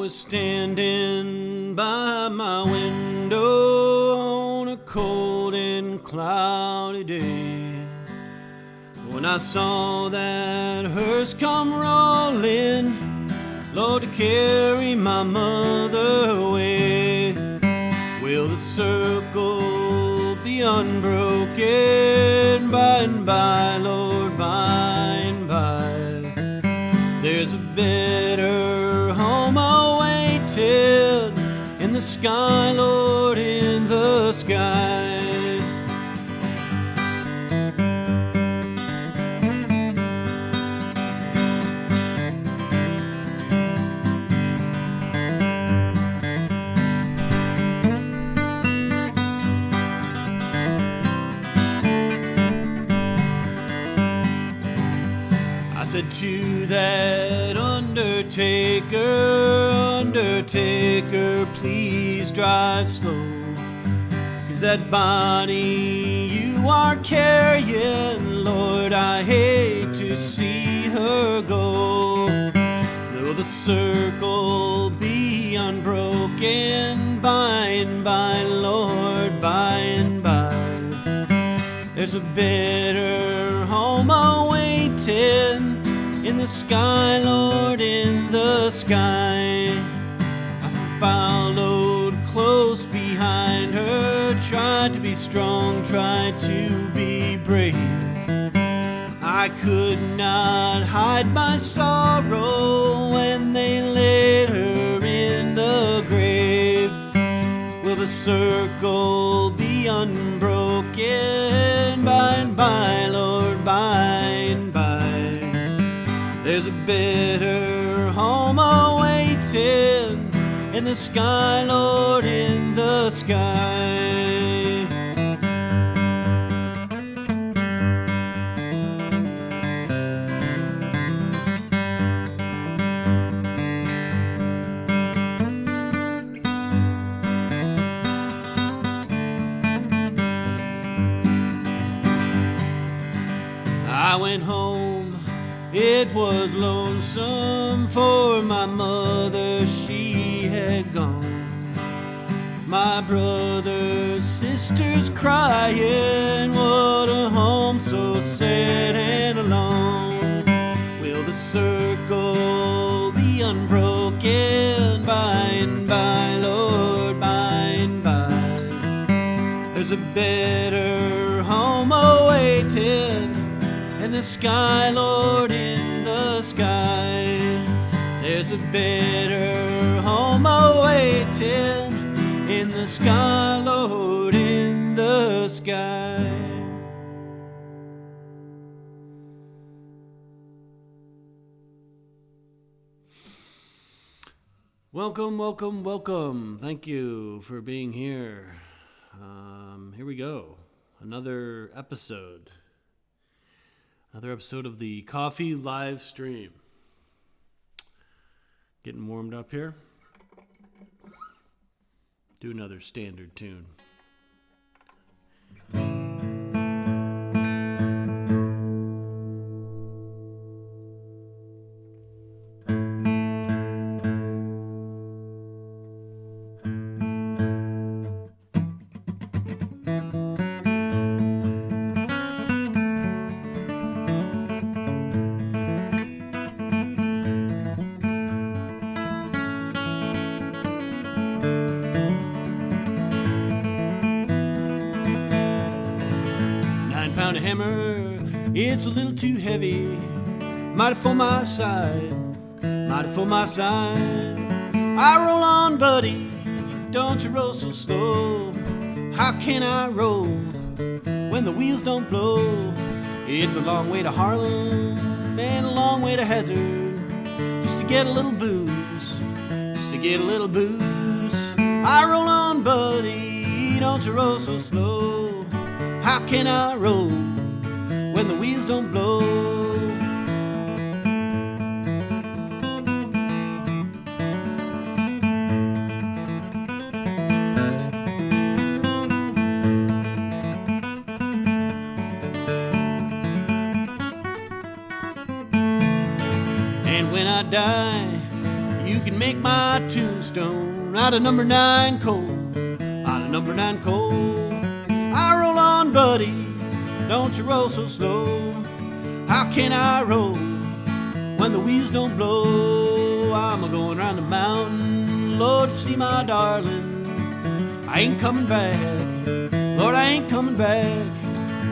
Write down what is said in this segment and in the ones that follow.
was standing by my window on a cold and cloudy day when I saw that hearse come rolling, Lord, to carry my mother away. Will the circle be unbroken by and by, Lord, by and by? There's a better home awaited in the sky, Lord, in the sky. I said to that undertaker, please drive slow, 'cause that body you are carrying, Lord, I hate to see her go. Though the circle be unbroken by and by, Lord, by and by, there's a better home awaiting in the sky, Lord, in the sky. I followed close behind her, tried to be strong, tried to be brave. I could not hide my sorrow when they laid her in the grave. Will the circle be unbroken by and by, Lord, by and by? There's a better home awaiting in the sky, Lord, in the sky. I went home, it was lonesome, for my mother, she had gone. My brothers, sisters crying, what a home so sad and alone. Will the circle be unbroken by and by, Lord, by and by? There's a better home awaiting in the sky, Lord, in the sky. There's a better home awaiting in the sky, Lord, in the sky. Welcome, welcome, welcome. Thank you for being here. Here we go. Another episode of the coffee live stream. Getting warmed up here. Do another standard tune. It's a little too heavy, mighty for my side, mighty for my side. I roll on, buddy, don't you roll so slow. How can I roll when the wheels don't blow? It's a long way to Harlem and a long way to Hazard, just to get a little booze, just to get a little booze. I roll on, buddy, don't you roll so slow. How can I roll when the wheels don't blow? And when I die, You can make my tombstone out of number 9 coal, out of number 9 coal. I roll on, buddy, don't you roll so slow. How can I roll when the wheels don't blow? I'm a-going round the mountain, Lord, to see my darling. I ain't coming back, Lord, I ain't coming back.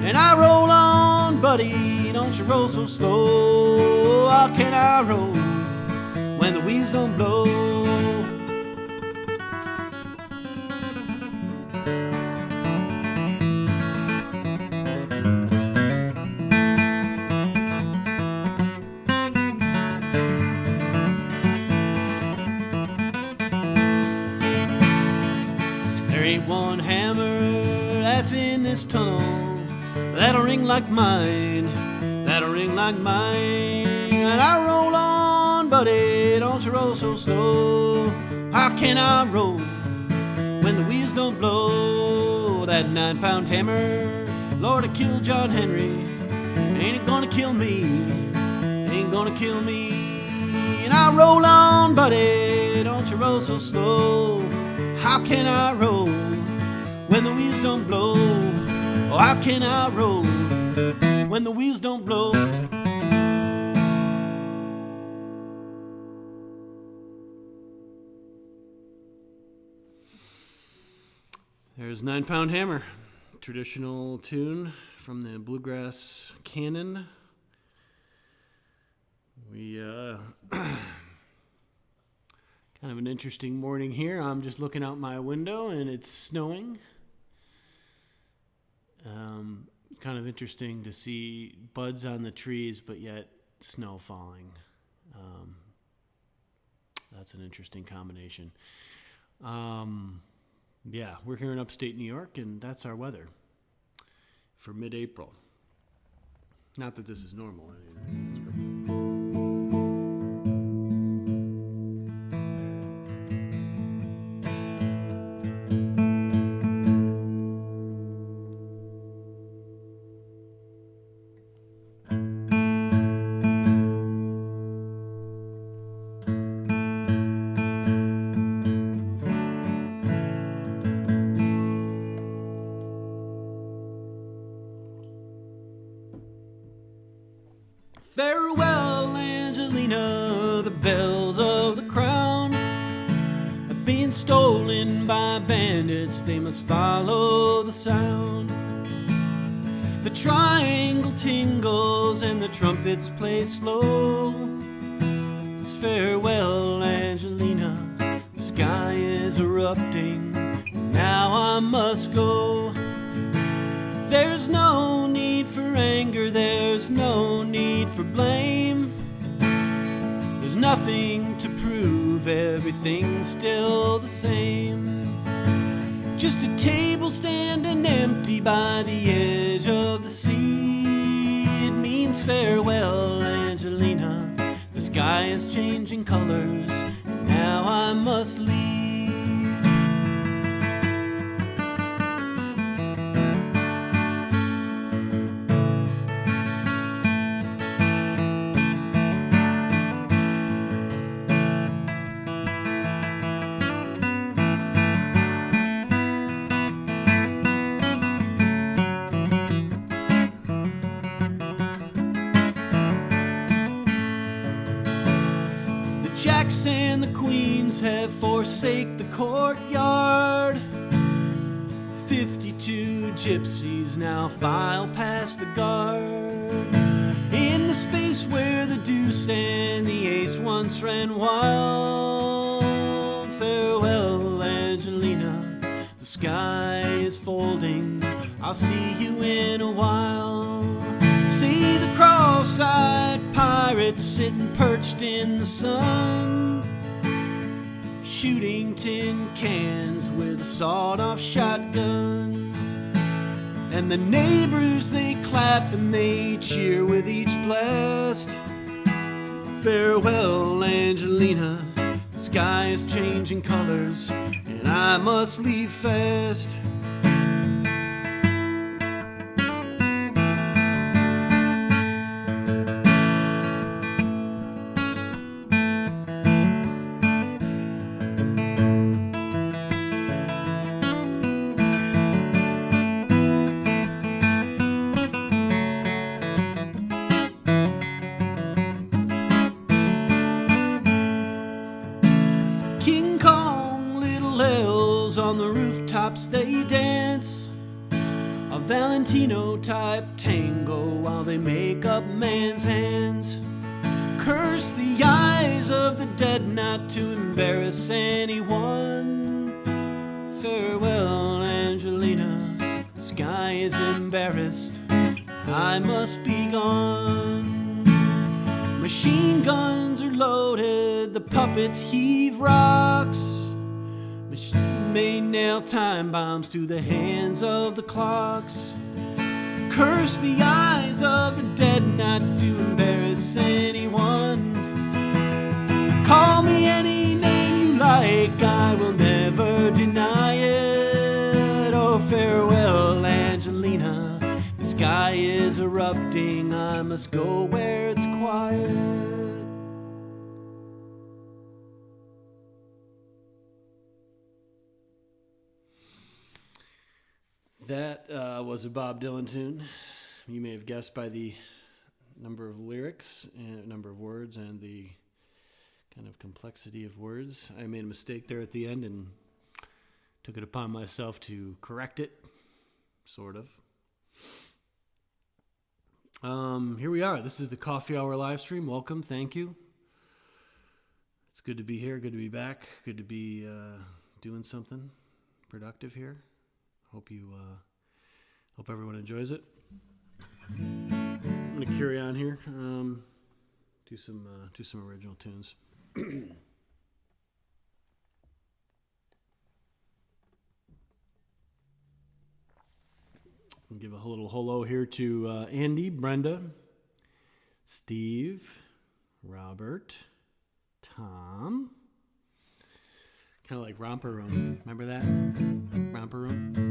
And I roll on, buddy, don't you roll so slow. How can I roll when the wheels don't blow? There ain't one hammer that's in this tunnel that'll ring like mine, that'll ring like mine. And I roll on, buddy, don't you roll so slow. How can I roll when the wheels don't blow? That 9-pound hammer, Lord, it killed John Henry. Ain't it gonna kill me, ain't gonna kill me. And I roll on, buddy, don't you roll so slow. How can I roll when the wheels don't blow? Oh, how can I roll when the wheels don't blow? There's 9-Pound Hammer, traditional tune from the bluegrass canon. We kind of an interesting morning here. I'm just looking out my window and it's snowing. Kind of interesting to see buds on the trees, but yet snow falling. That's an interesting combination. Yeah, we're here in upstate New York, and that's our weather for mid-April. Not that this is normal. Farewell, Angelina, the bells of the crown have been stolen by bandits, they must follow the sound. The triangle tingles and the trumpets play slow. It's farewell, Angelina, the sky is erupting, now I must go. There's no need for anger, there's no need for blame. There's nothing to prove, everything's still the same. Just a table standing empty by the edge of the sea. It means farewell, Angelina, the sky is changing colors, now I must leave. Jacks and the queens have forsake the courtyard. 52 gypsies now file past the guard. In the space where the deuce and the ace once ran wild. Farewell, Angelina, the sky is folding, I'll see you in a while. See the cross-eyed pirates sitting perched in the sun, shooting tin cans with a sawed-off shotgun. And the neighbors, they clap and they cheer with each blast. Farewell, Angelina, the sky is changing colors, and I must leave fast. on the rooftops they dance, a Valentino-type tango while they make up man's hands. Curse the eyes of the dead not to embarrass anyone. Farewell, Angelina, the sky is embarrassed, I must be gone. Machine guns are loaded, the puppets heave rocks. May nail time bombs to the hands of the clocks. Curse the eyes of the dead not to embarrass anyone. Call me any name you like, I will never deny it. Oh, farewell, Angelina, the sky is erupting, I must go where it's quiet. That was a Bob Dylan tune. You may have guessed by the number of lyrics and number of words and the kind of complexity of words. I made a mistake there at the end and took it upon myself to correct it, sort of. Here we are. This is the Coffee Hour live stream. Welcome. Thank you. It's good to be here. Good to be back. Good to be doing something productive here. Hope everyone enjoys it. I'm gonna carry on here. Do some original tunes. I'll give a little hello here to Andy, Brenda, Steve, Robert, Tom. Kind of like Romper Room. Remember that? Romper Room?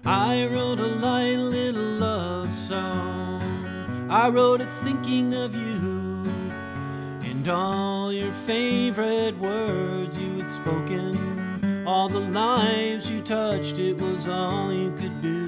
I wrote a light little love song. I wrote it thinking of you and all your favorite words you had spoken. All the lives you touched, it was all you could do.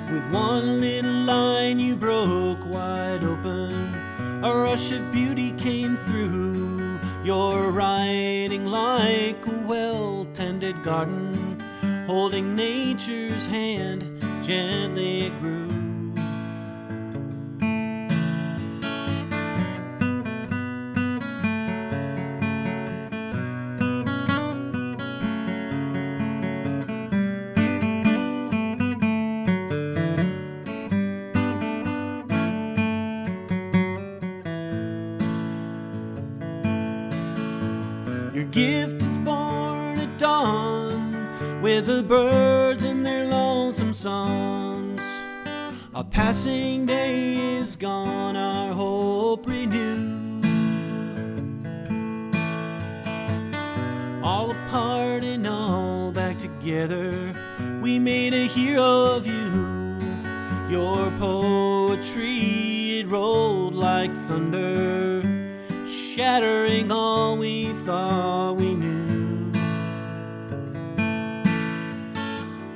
With one little line you broke wide open, a rush of beauty came through. Your writing like a well-tended garden, holding nature's hand, gently it grew. Your gift is born at dawn, with the birds and their lonesome songs. A passing day is gone, our hope renewed. All apart and all back together, we made a hero of you. Your poetry, it rolled like thunder, shattering all we thought we knew.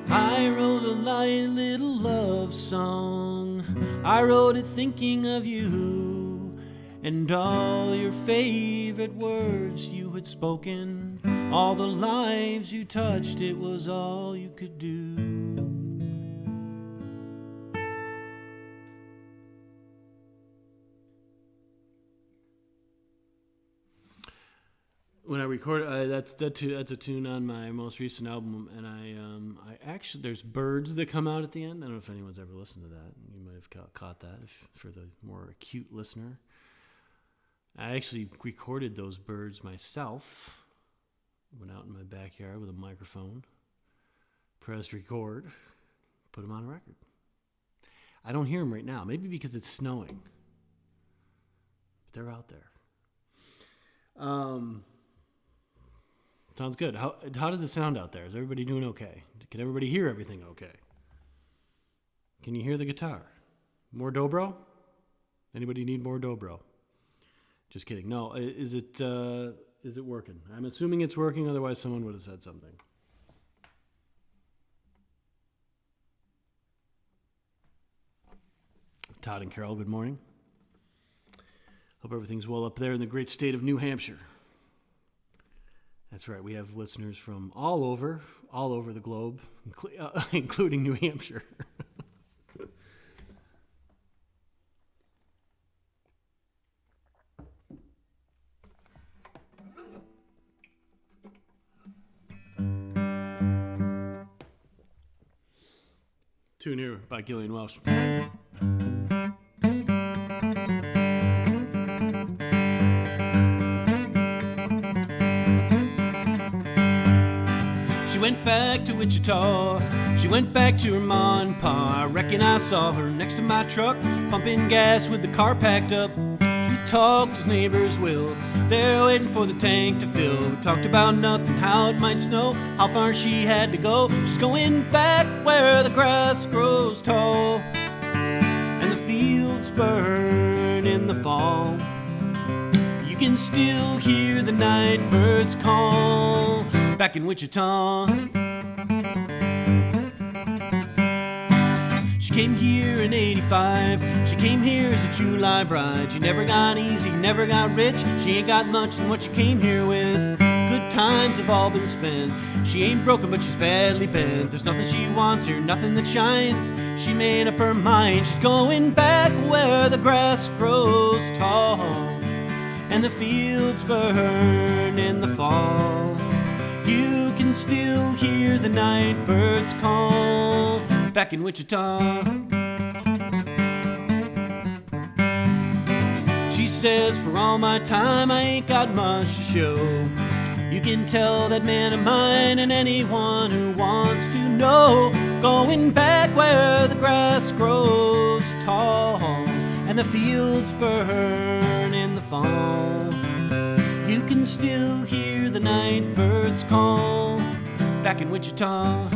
I wrote a light little love song. I wrote it thinking of you and all your favorite words you had spoken. All the lives you touched, it was all you could do. When I recorded, that's a tune on my most recent album, and I actually, there's birds that come out at the end. I don't know if anyone's ever listened to that. You might have caught that for the more acute listener. I actually recorded those birds myself. Went out in my backyard with a microphone, pressed record, put them on a record. I don't hear them right now, maybe because it's snowing, but they're out there. Sounds good. How does it sound out there? Is everybody doing okay? Can everybody hear everything okay? Can you hear the guitar? More dobro? Anybody need more dobro? Just kidding. No, is it working? I'm assuming it's working, otherwise someone would have said something. Todd and Carol, good morning. Hope everything's well up there in the great state of New Hampshire. That's right, we have listeners from all over the globe, including New Hampshire. Tune here by Gillian Welch. She went back to Wichita. She went back to her ma and pa. I reckon I saw her next to my truck, pumping gas with the car packed up. She talked as neighbors will. They're waiting for the tank to fill. We talked about nothing, how it might snow, how far she had to go. She's going back where the grass grows tall and the fields burn in the fall. You can still hear the night birds call back in Wichita. She came here in 85. She came here as a July bride. She never got easy, never got rich. She ain't got much than what she came here with. Good times have all been spent. She ain't broken, but she's badly bent. There's nothing she wants here, nothing that shines. She made up her mind. She's going back where the grass grows tall and the fields burn in the fall. You can still hear the night birds call back in Wichita. She says, for all my time, I ain't got much to show. You can tell that man of mine and anyone who wants to know. Going back where the grass grows tall and the fields burn in the fall. You can still hear the night birds call back in Wichita.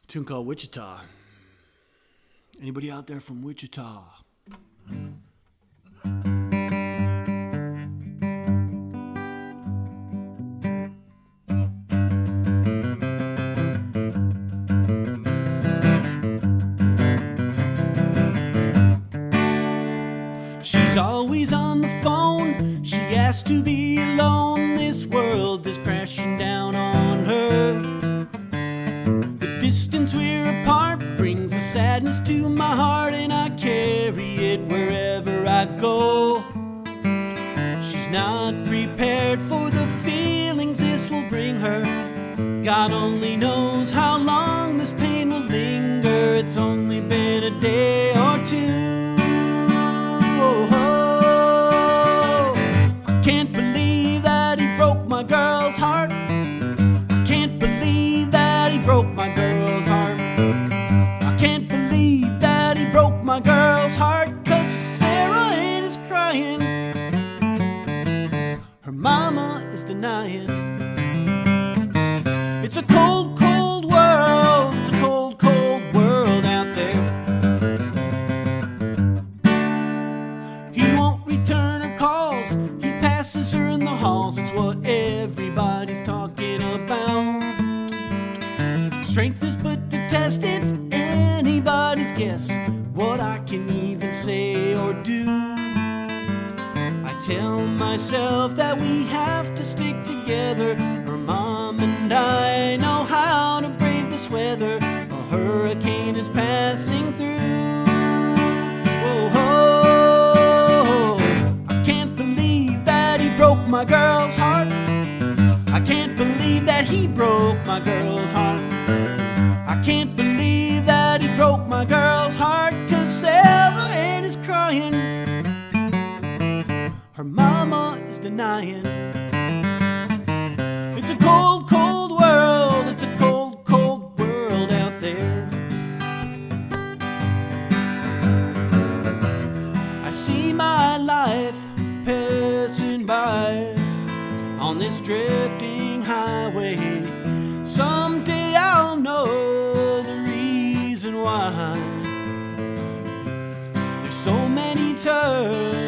Tune called Wichita. Anybody out there from Wichita? She's always on the phone. She asks to be alone. This world is crashing down on her. The distance we're apart brings a sadness to my heart, and I carry it wherever I go. She's not prepared for the feelings this will bring her. God only knows how long this pain will linger. It's only been a day or two. I can't believe that he broke my girl's heart. I can't believe that he broke my girl's heart. I can't believe that he broke my girl's heart. 'Cause Sarah is crying, her mama is denying. It's a cold, cold world. It's a cold, cold world out there. He won't return her calls. He passes her in the halls. It's what everybody's talking about. Strength is put to test. It's anybody's guess what I can even say or do. I tell myself that we have to stick together. Her mom and I know how to brave this weather. A hurricane is passing through. Whoa, whoa. I can't believe that he broke my girl's heart. I can't believe that he broke my girl's heart. I can't believe that he broke my girl's heart. 'Cause Sarah is crying, her mama is denying. It's a cold, cold world. It's a cold, cold world out there. on this drifting highway. Someday I'll know the reason why there's so many turns.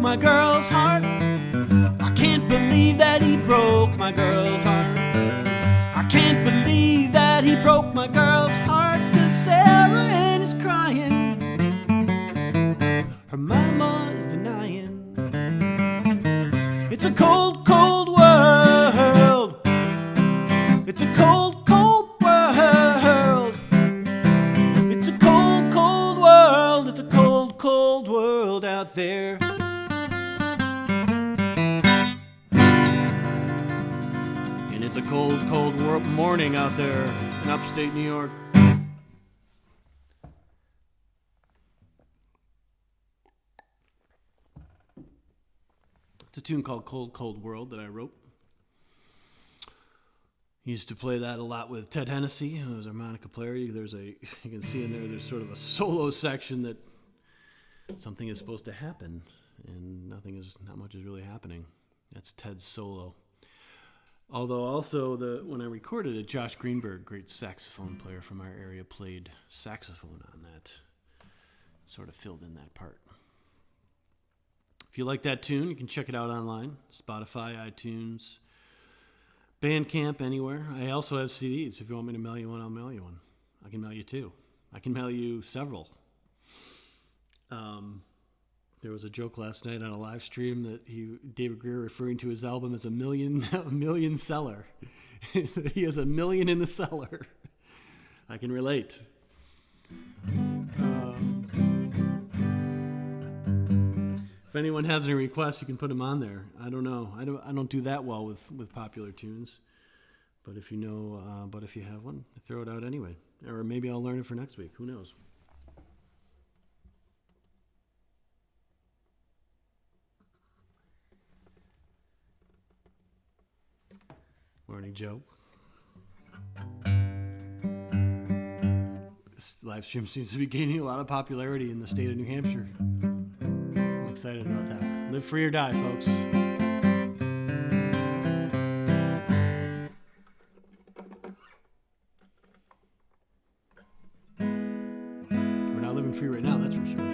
My girl's heart. I can't believe that he broke my girl's heart. I can't believe that he broke my girl's heart. 'Cause Sarah Ann is crying, her mama is denying. It's a cold, cold world. It's a cold, cold world. It's a cold, cold world. It's a cold, cold world out there. It's a cold, cold morning out there in upstate New York. It's a tune called Cold, Cold World that I wrote. Used to play that a lot with Ted Hennessy, who was a harmonica player. You can see in there, there's sort of a solo section that something is supposed to happen, and not much is really happening. That's Ted's solo. Although also when I recorded it, Josh Greenberg, great saxophone player from our area, played saxophone on that. Sort of filled in that part. If you like that tune, you can check it out online. Spotify, iTunes, Bandcamp, anywhere. I also have CDs. If you want me to mail you one, I'll mail you one. I can mail you two. I can mail you several. There was a joke last night on a live stream that David Greer referring to his album as a million seller. He has 1 million in the cellar. I can relate. If anyone has any requests, you can put them on there. I don't know. I don't do that well with popular tunes. But if you have one, throw it out anyway. Or maybe I'll learn it for next week. Who knows? Morning, Joe. This live stream seems to be gaining a lot of popularity in the state of New Hampshire. I'm excited about that. Live free or die, folks. We're not living free right now, that's for sure.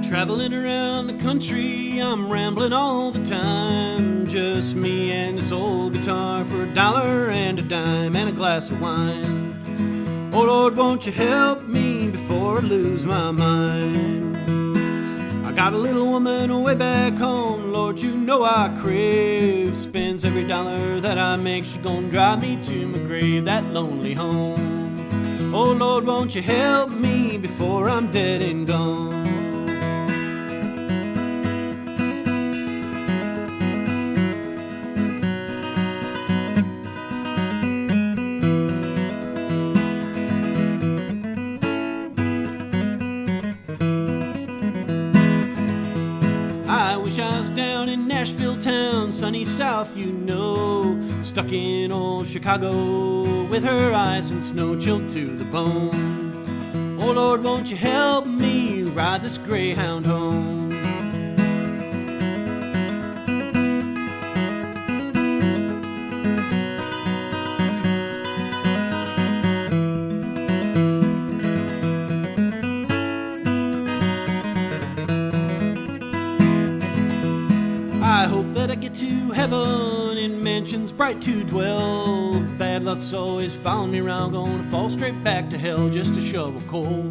Traveling around the country, I'm rambling all the time. Just me and this old guitar for $1 and a dime and a glass of wine. Oh Lord, won't you help me before I lose my mind? I got a little woman way back home, Lord, you know I crave. Spends every dollar that I make, she gonna drive me to my grave, that lonely home. Oh Lord, won't you help me before I'm dead and gone? Nashville town, sunny south, you know, stuck in old Chicago with her ice and snow chilled to the bone. Oh Lord, won't you help me ride this Greyhound home? that I get to heaven in mansions bright to dwell. Bad luck's always found me round, gonna fall straight back to hell just to shovel coal.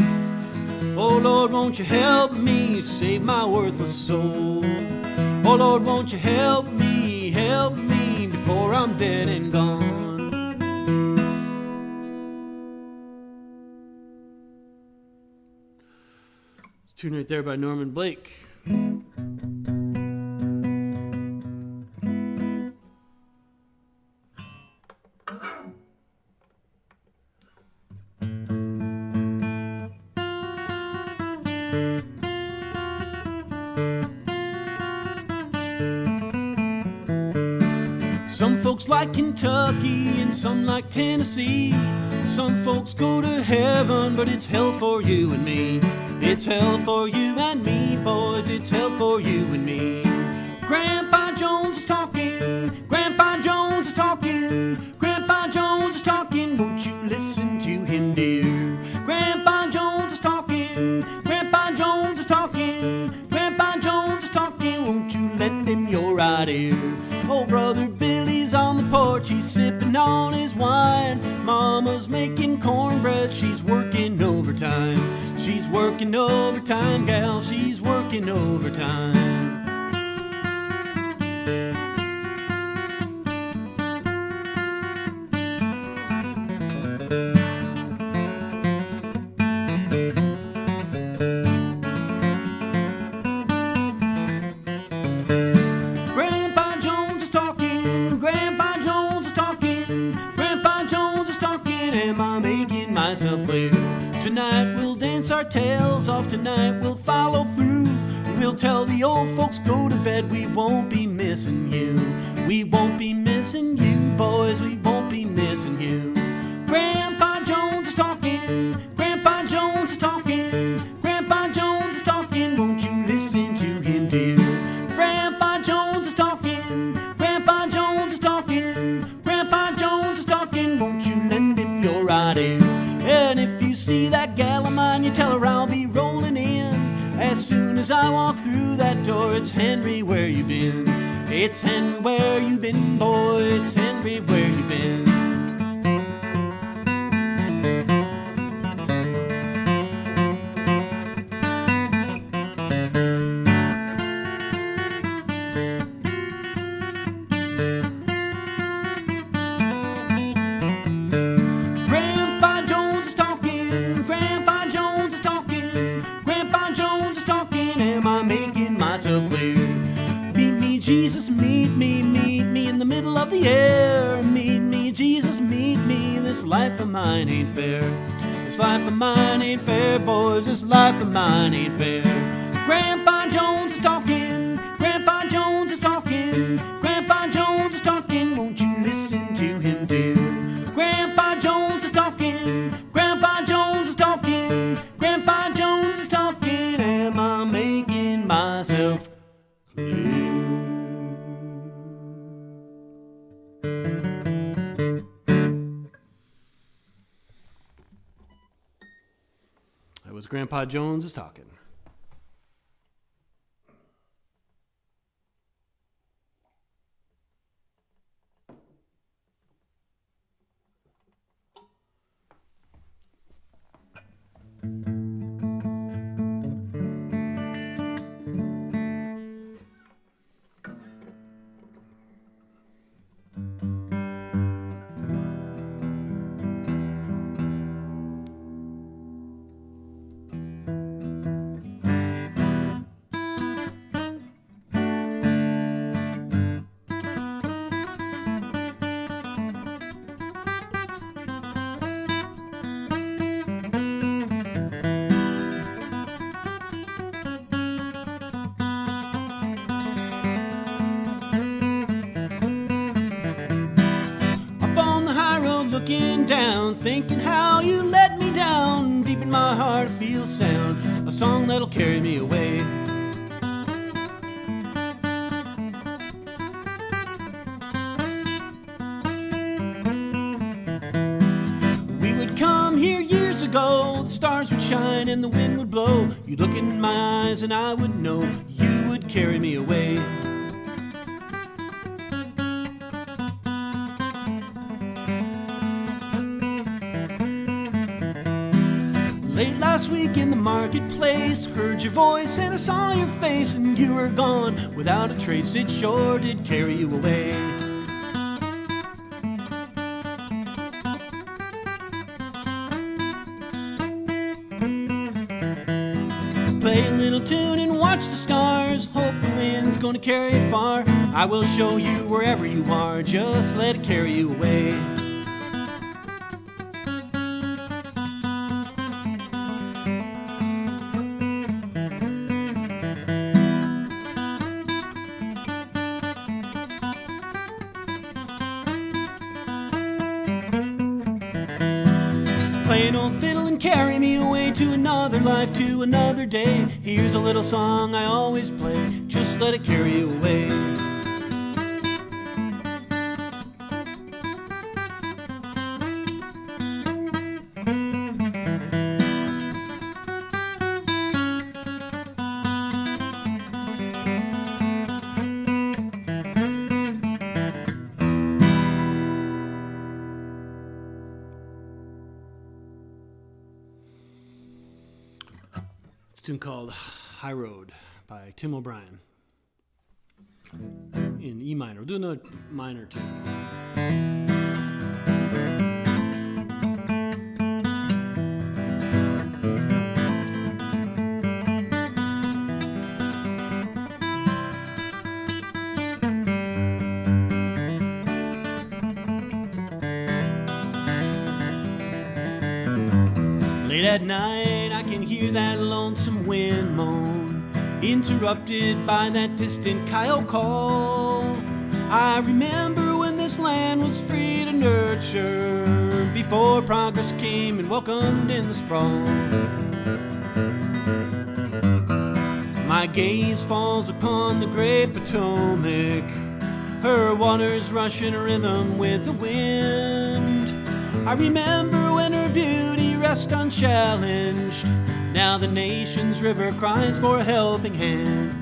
Oh Lord, won't you help me save my worthless soul? Oh Lord, won't you help me before I'm dead and gone? It's a tune right there by Norman Blake. Some folks like Kentucky and some like Tennessee. Some folks go to heaven, but it's hell for you and me. It's hell for you and me, boys, it's hell for you and me. Grandpa Jones is talking, Grandpa Jones is talking, Grandpa Jones is talking, won't you listen to him, dear? Grandpa Jones is talking, Grandpa Jones is talking, Grandpa Jones is talking, won't you lend him your right ear? Oh, Brother Billy's on the porch, he's sipping on his wine. Mama's making cornbread, she's working overtime. She's working overtime, gal, she's working overtime. Tonight we'll dance our tails off, tonight we'll follow through. We'll tell the old folks go to bed, we won't be missing you. We won't be missing you, boys, we won't be missing you. Grandpa Jones is talking, Grandpa Jones is talking, Grandpa Jones is talking, won't you listen to him, dear? Grandpa Jones is talking, Grandpa Jones is talking, Grandpa Jones is talking, won't you lend him your right ear? And if you see that gal of mine, you tell her I'll be rolling in. As soon as I walk through that door, it's Henry, where you been? It's Henry, where you been, boy? It's Henry, where you been? Jesus, meet me in the middle of the air. Meet me, Jesus, meet me. This life of mine ain't fair. This life of mine ain't fair, boys. This life of mine ain't fair. Grandpa Jones is talking, Grandpa Jones is talking, Grandpa Jones is talking, won't you listen to him, dear? Grandpa Jones is talking, Grandpa Jones is talking, Grandpa Jones is talking, am I making myself clear? That was Grandpa Jones is talking. Looking down, thinking how you let me down. Deep in my heart feels sound, a song that'll carry me away. We would come here years ago, the stars would shine and the wind would blow. You'd look in my eyes and I would know you would carry me away. Late last week in the marketplace, heard your voice and I saw your face, and you were gone without a trace. It sure did carry you away. Play a little tune and watch the stars. Hope the wind's gonna carry it far. I will show you wherever you are. Just let it carry you away. Play an old fiddle and carry me away to another life, to another day. Here's a little song I always play. Just let it carry you away. Tune called High Road by Tim O'Brien in E minor. We'll do another minor tune. Late at night I can hear that lonesome wind moan, interrupted by that distant coyote call. I remember when this land was free to nurture, before progress came and welcomed in the sprawl. My gaze falls upon the great Potomac, her waters rush in a rhythm with the wind. I remember when her beauty rests unchallenged. Now the nation's river cries for a helping hand.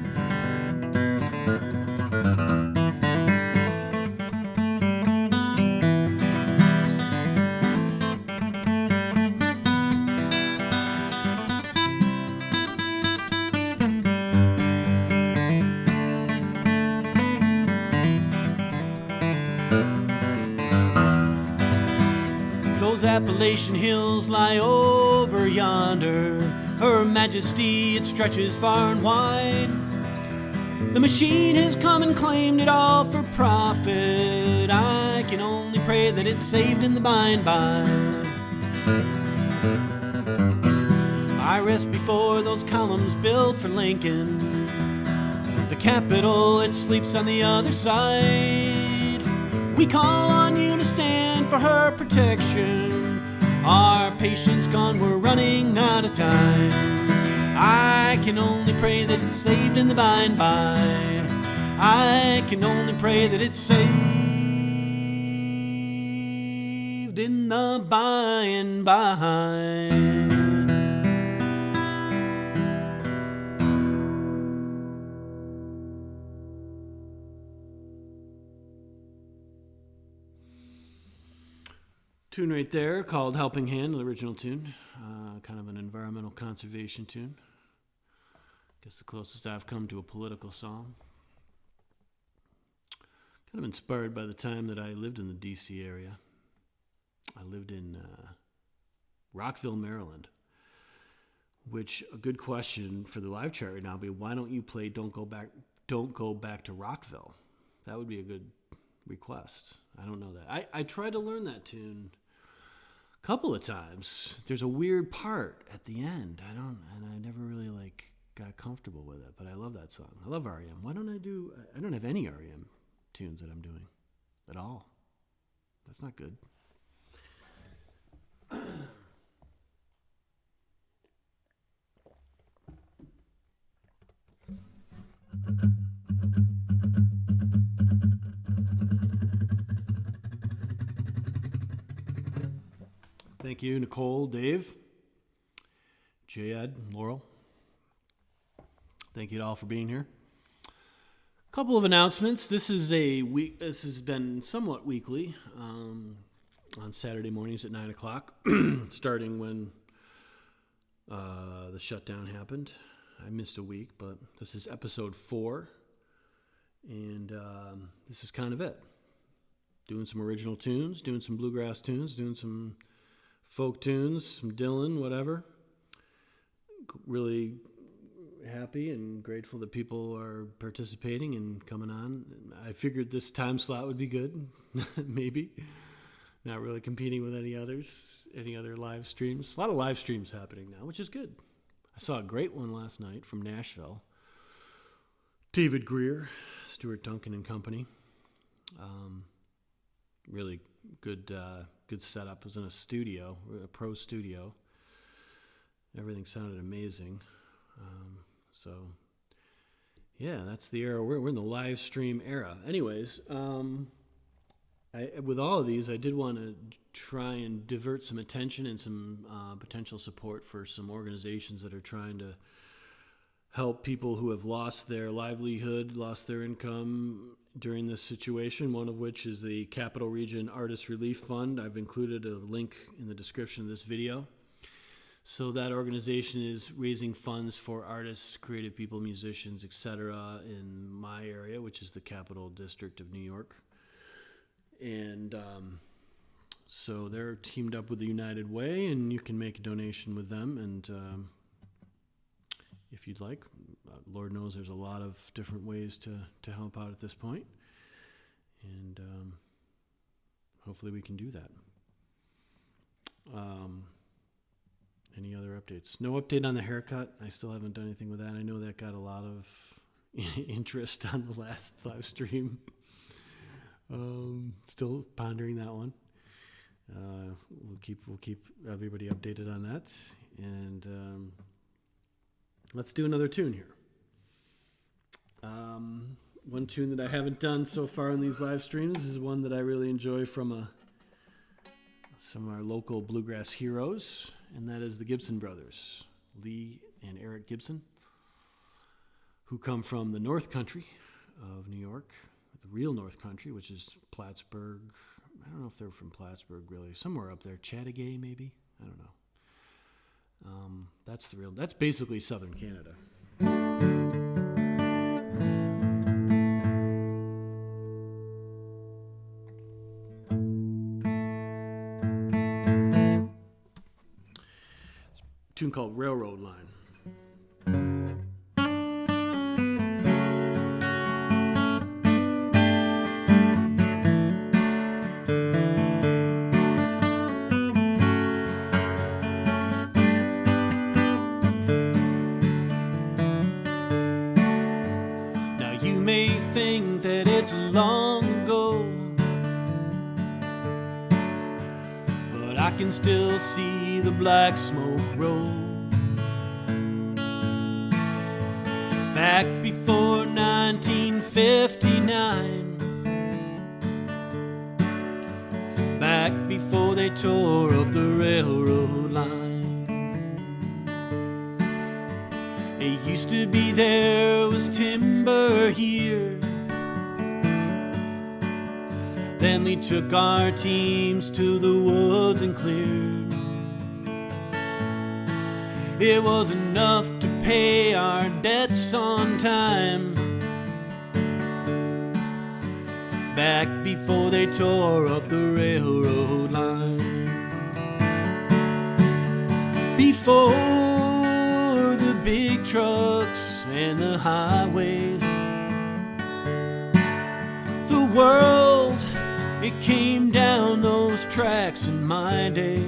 Those Appalachian hills lie over yonder. Her majesty, it stretches far and wide. The machine has come and claimed it all for profit. I can only pray that it's saved in the by and by. I rest before those columns built for Lincoln. The Capitol, it sleeps on the other side. We call on you to stand for her protection. Our patience gone, we're running out of time. I can only pray that it's saved in the by and by. I can only pray that it's saved in the by and by. Tune right there called Helping Hand, the original tune. Kind of an environmental conservation tune. Guess the closest I've come to a political song. Kind of inspired by the time that I lived in the D.C. area. I lived in Rockville, Maryland. Which, a good question for the live chart right now would be, why don't you play Don't Go Back to Rockville? That would be a good request. I don't know that. I tried to learn that tune a couple of times. There's a weird part at the end. I never really got comfortable with it, but I love that song. I love REM. Why don't I don't have any REM tunes that I'm doing at all. That's not good. Thank you, Nicole, Dave, Jayad, Laurel. Thank you to all for being here. A couple of announcements. This has been somewhat weekly on Saturday mornings at 9 o'clock, starting when the shutdown happened. I missed a week, but this is episode 4, and this is kind of it. Doing some original tunes, doing some bluegrass tunes, doing some folk tunes, some Dylan, whatever. Really happy and grateful that people are participating and coming on. I figured this time slot would be good, maybe. Not really competing with any other live streams. A lot of live streams happening now, which is good. I saw a great one last night from Nashville. David Greer, Stuart Duncan and company. Really good setup. It was in a studio, a pro studio. Everything sounded amazing. So, yeah, that's the era. We're in the live stream era. Anyways, with all of these, I did want to try and divert some attention and some potential support for some organizations that are trying to help people who have lost their livelihood, lost their income during this situation, one of which is the Capital Region Artist Relief Fund. I've included a link in the description of this video. So that organization is raising funds for artists, creative people, musicians, etc. in my area, which is the Capital District of New York. And so they're teamed up with the United Way, and you can make a donation with them. And if you'd like, Lord knows there's a lot of different ways to help out at this point. And hopefully we can do that. Any other updates? No update on the haircut. I still haven't done anything with that. I know that got a lot of interest on the last live stream. Still pondering that one. We'll keep everybody updated on that. And let's do another tune here. One tune that I haven't done so far in these live streams is one that I really enjoy from some of our local bluegrass heroes, and that is the Gibson Brothers, Lee and Eric Gibson, who come from the North Country of New York, the real North Country, which is Plattsburgh. I don't know if they're from Plattsburgh, really. Somewhere up there. Chattagay, maybe? I don't know. That's basically southern Canada. A tune called Railroad Line. Long ago, but I can still see the black smoke roll. Back before 1959, back before they tore up the railroad line, it used to be there was timber here. Then we took our teams to the woods and cleared. It was enough to pay our debts on time. Back before they tore up the railroad line. Before the big trucks and the highways, the world, it came down those tracks in my day.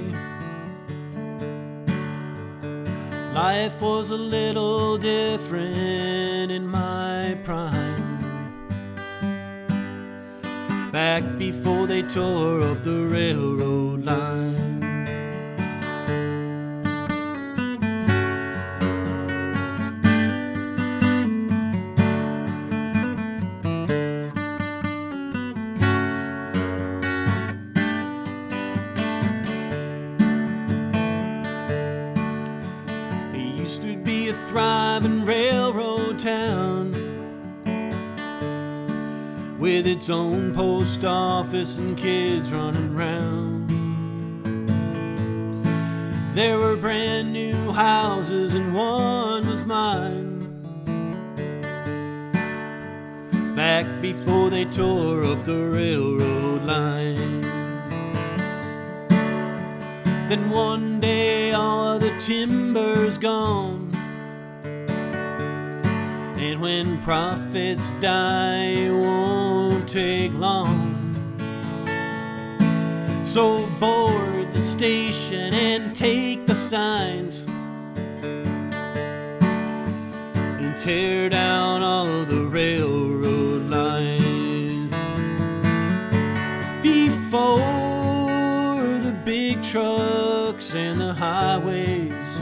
Life was a little different in my prime. Back before they tore up the railroad line. Thriving railroad town with its own post office and kids running round. There were brand new houses and one was mine. Back before they tore up the railroad line. Then one day all the timber's gone, and when profits die it won't take long. So board the station and take the signs and tear down all the railroad lines. Before the big trucks and the highways,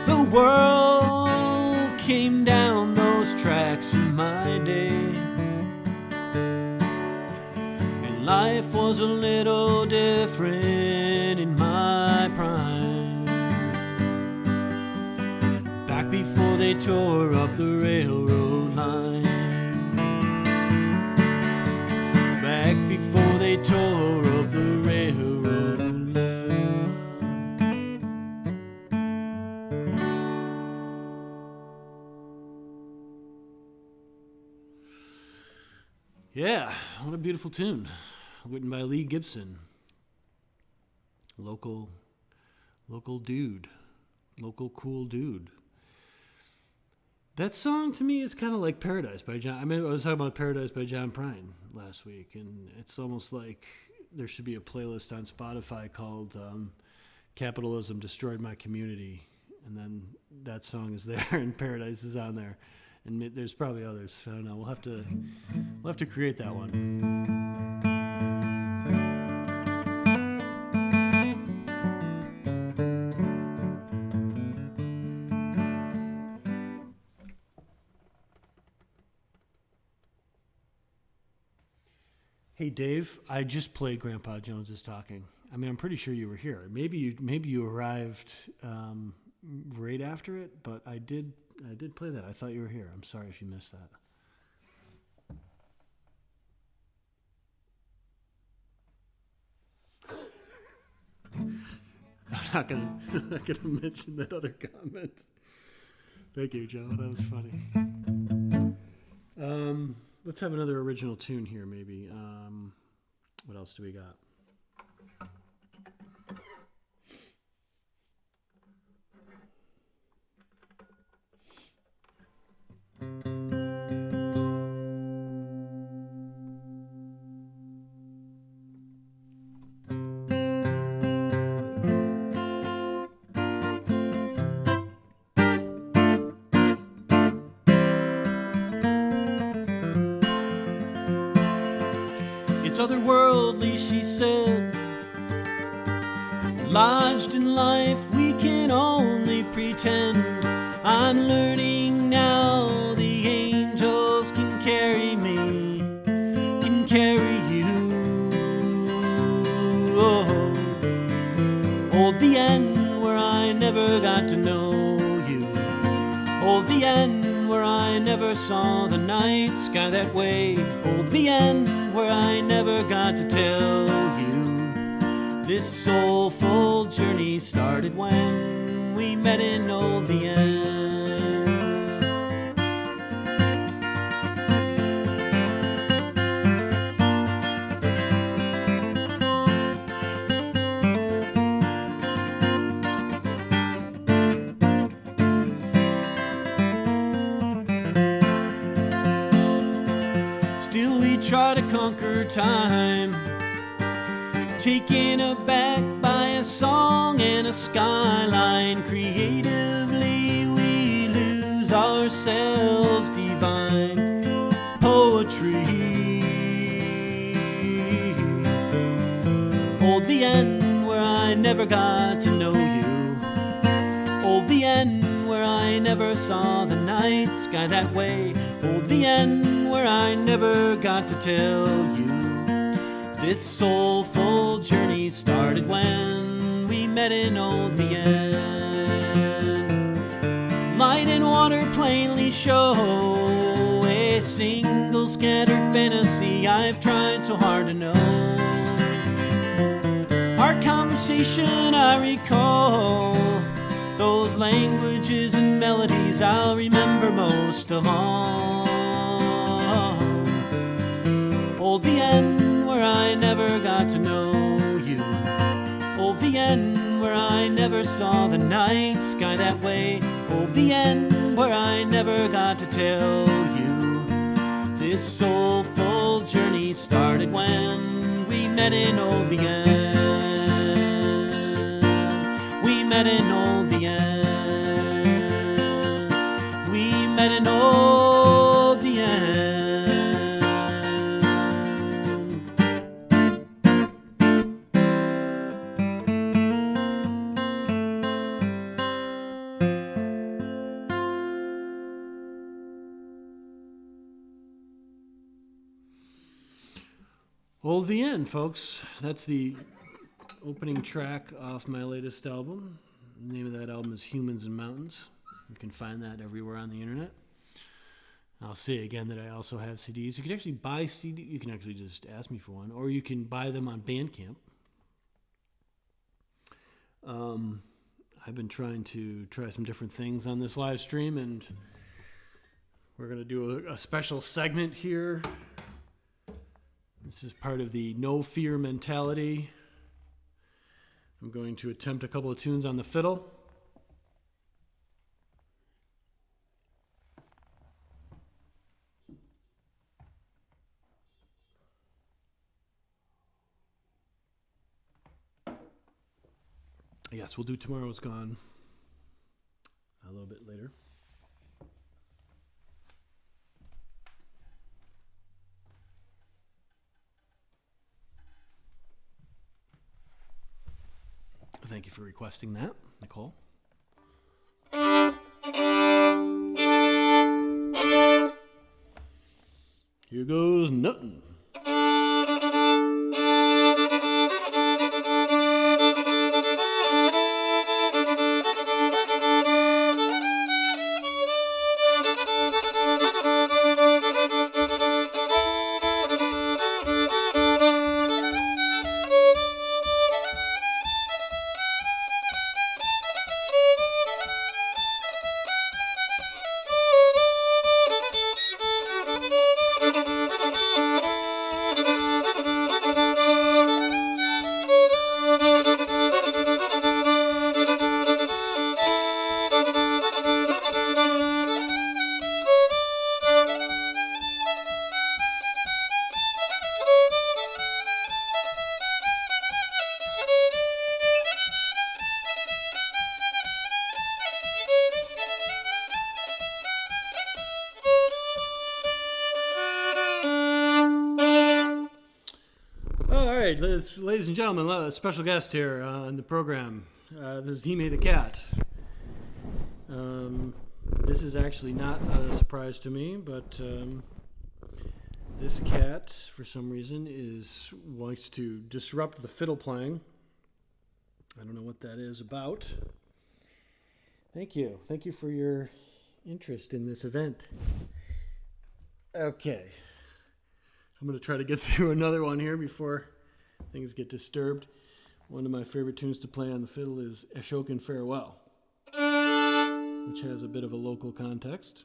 the world came down those tracks in my day. And life was a little different in my prime. Back before they tore up the railroad line. Back before they tore up the railroad line. Yeah, what a beautiful tune. Written by Lee Gibson. Local dude. Local cool dude. That song to me is kind of like Paradise by John. I mean, I was talking about Paradise by John Prine last week, and it's almost like there should be a playlist on Spotify called Capitalism Destroyed My Community, and then that song is there and Paradise is on there. And there's probably others. I don't know. We'll have to create that one. Hey Dave, I just played Grandpa Jones Is Talking. I mean, I'm pretty sure you were here. Maybe you arrived right after it, but I did play that. I thought you were here. I'm sorry if you missed that. I'm not gonna mention that other comment. Thank you, Joe. That was funny. Let's have another original tune here, maybe. What else do we got? It's otherworldly, she said. Lodged in life, we can only pretend. I'm learning now the angels can carry me, can carry you. Oh, Vienne, where I never got to know you. Oh, Vienne, where I never saw the night sky that way. Oh, Vienne, where I never got to tell you. This soulful journey started when we met in old Vienne. Still we try to conquer time, taken aback by a song and a skyline. Creatively we lose ourselves, divine poetry. Old Vienne, where I never got to know you. Old Vienne, where I never saw the night sky that way. Old Vienne, where I never got to tell you. This soulful journey started when we met in old Vienne. Light and water plainly show a single scattered fantasy I've tried so hard to know. Our that conversation I recall. Those languages and melodies I'll remember most of all. Old Vienne, where I never got to know you. Old Vienne, where I never saw the night sky that way. Old Vienne, where I never got to tell you. This soulful journey started when we met in Old Vienne. We met in Old Vienne. We met in Old Vienne. Old Vienne, folks. That's the opening track off my latest album. The name of that album is Humans and Mountains. You can find that everywhere on the internet. I'll say again that I also have CDs. You can actually buy CDs. You can actually just ask me for one, or you can buy them on Bandcamp. I've been trying to try some different things on this live stream, and we're going to do a special segment here. This is part of the no fear mentality. I'm going to attempt a couple of tunes on the fiddle. Yes, we'll do Tomorrow's Gone a little bit later. Thank you for requesting that, Nicole. Here goes nothing. Ladies and gentlemen, a special guest here on the program. This is He Made the Cat. This is actually not a surprise to me, but this cat, for some reason, likes to disrupt the fiddle playing. I don't know what that is about. Thank you. Thank you for your interest in this event. Okay. I'm going to try to get through another one here before things get disturbed. One of my favorite tunes to play on the fiddle is Ashokan Farewell, which has a bit of a local context.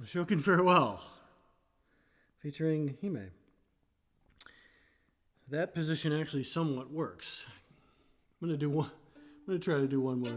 Ashokan Farewell, featuring Hime. That position actually somewhat works. I'm gonna try to do one more.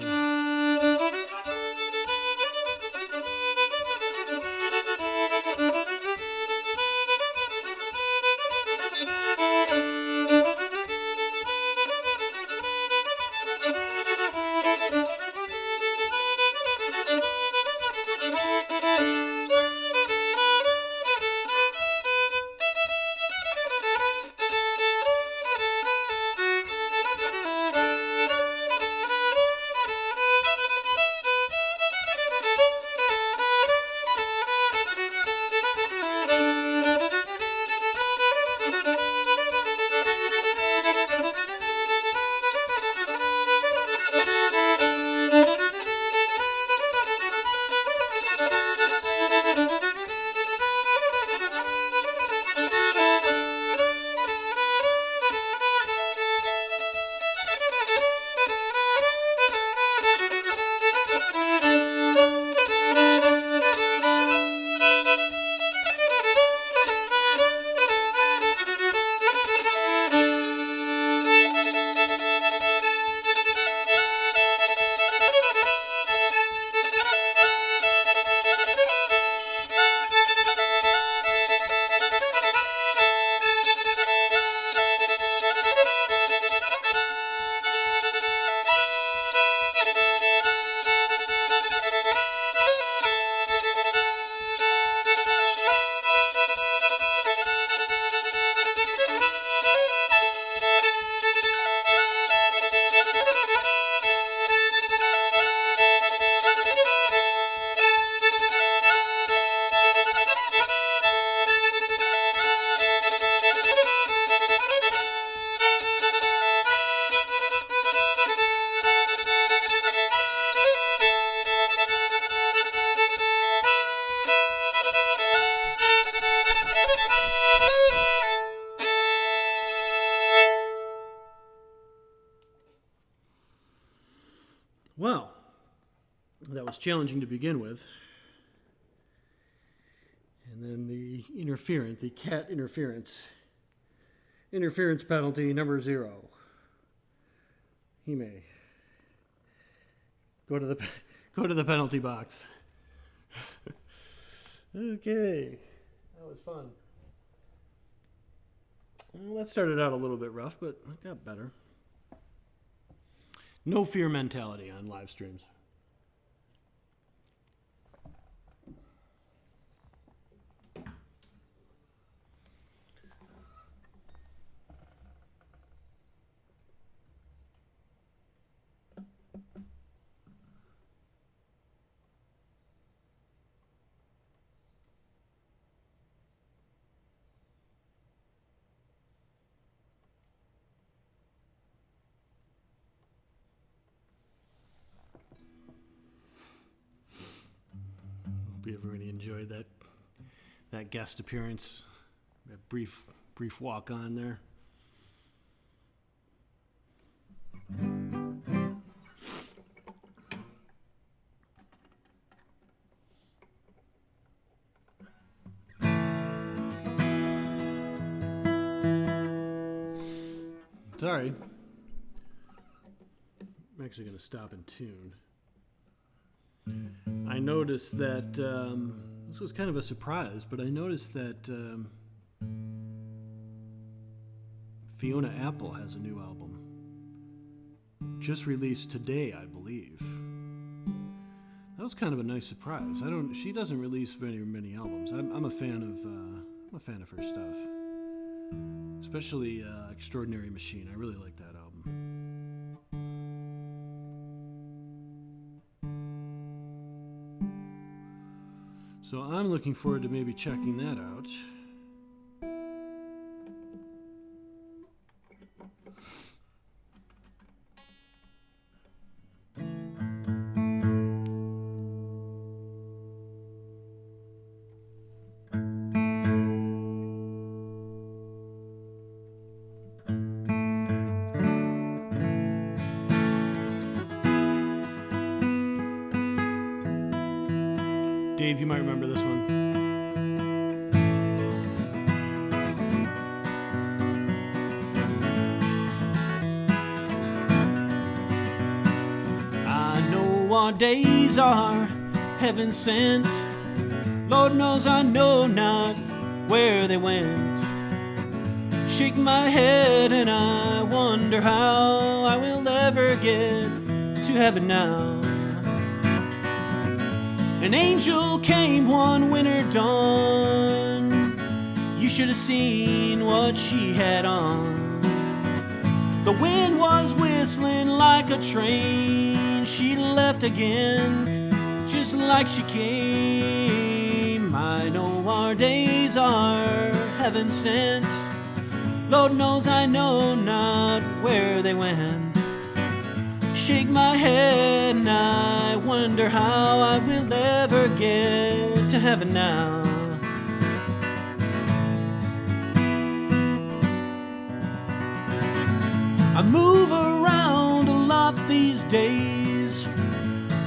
Well, that was challenging to begin with. And then the cat interference. Interference penalty number 0. Hime. Go to the penalty box. Okay. That was fun. Well, that started out a little bit rough, but it got better. No fear mentality on live streams. Hope everybody enjoyed that guest appearance, that brief walk on there. Sorry. I'm actually going to stop and tune. I noticed that, this was kind of a surprise, but I noticed that Fiona Apple has a new album. Just released today, I believe. That was kind of a nice surprise. She doesn't release very many albums. I'm a fan of her stuff. Especially Extraordinary Machine. I really like that album. So I'm looking forward to maybe checking that out. Dave, you might remember this one. our days are heaven sent. Lord knows I know not where they went. Shake my head and I wonder how I will ever get to heaven now. An angel came one winter dawn. You should have seen what she had on. The wind was whistling like a train. She left again just like she came. I know our days are heaven sent. Lord knows I know not where they went. Shake my head and I wonder how I will ever get to heaven now. I move around a lot these days,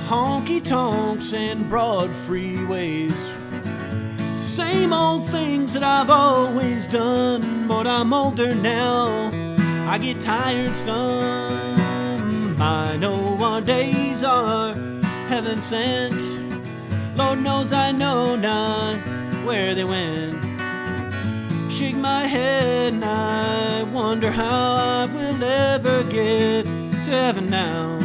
honky-tonks and broad freeways. Same old things that I've always done, but I'm older now, I get tired some. I know our days are heaven sent. Lord knows I know not where they went. Shake my head and I wonder how I will ever get to heaven now.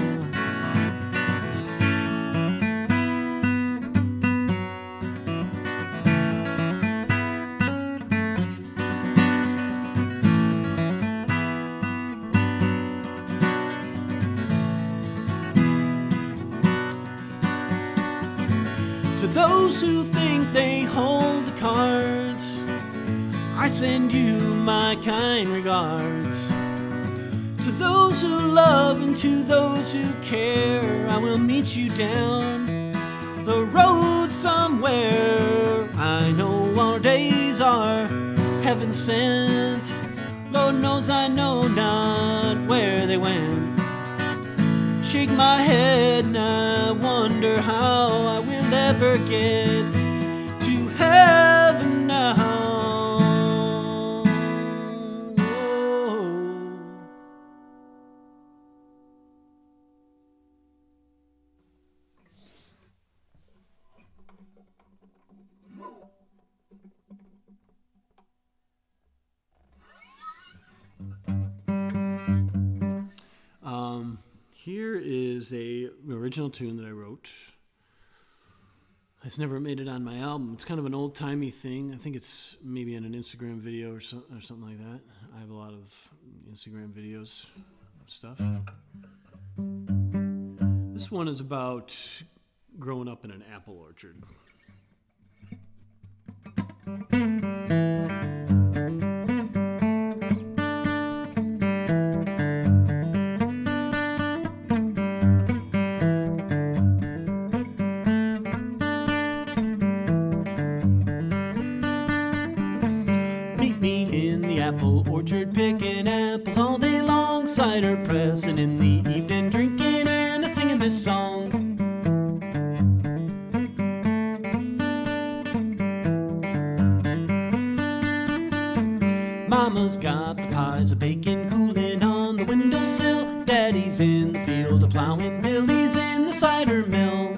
To those who think they hold the cards, I send you my kind regards. To those who love and to those who care, I will meet you down the road somewhere. I know our days are heaven sent. Lord knows I know not where they went. Shake my head and I wonder how I will ever get to heaven now. Here is a original tune that I wrote. It's never made it on my album. It's kind of an old-timey thing. I think it's maybe in an Instagram video or something like that. I have a lot of Instagram videos and stuff. This one is about growing up in an apple orchard. Apple orchard picking apples all day long, cider pressing in the evening, drinking and singing this song. Mama's got the pies of bacon cooling on the windowsill. Daddy's in the field a plowing, Billy's in the cider mill.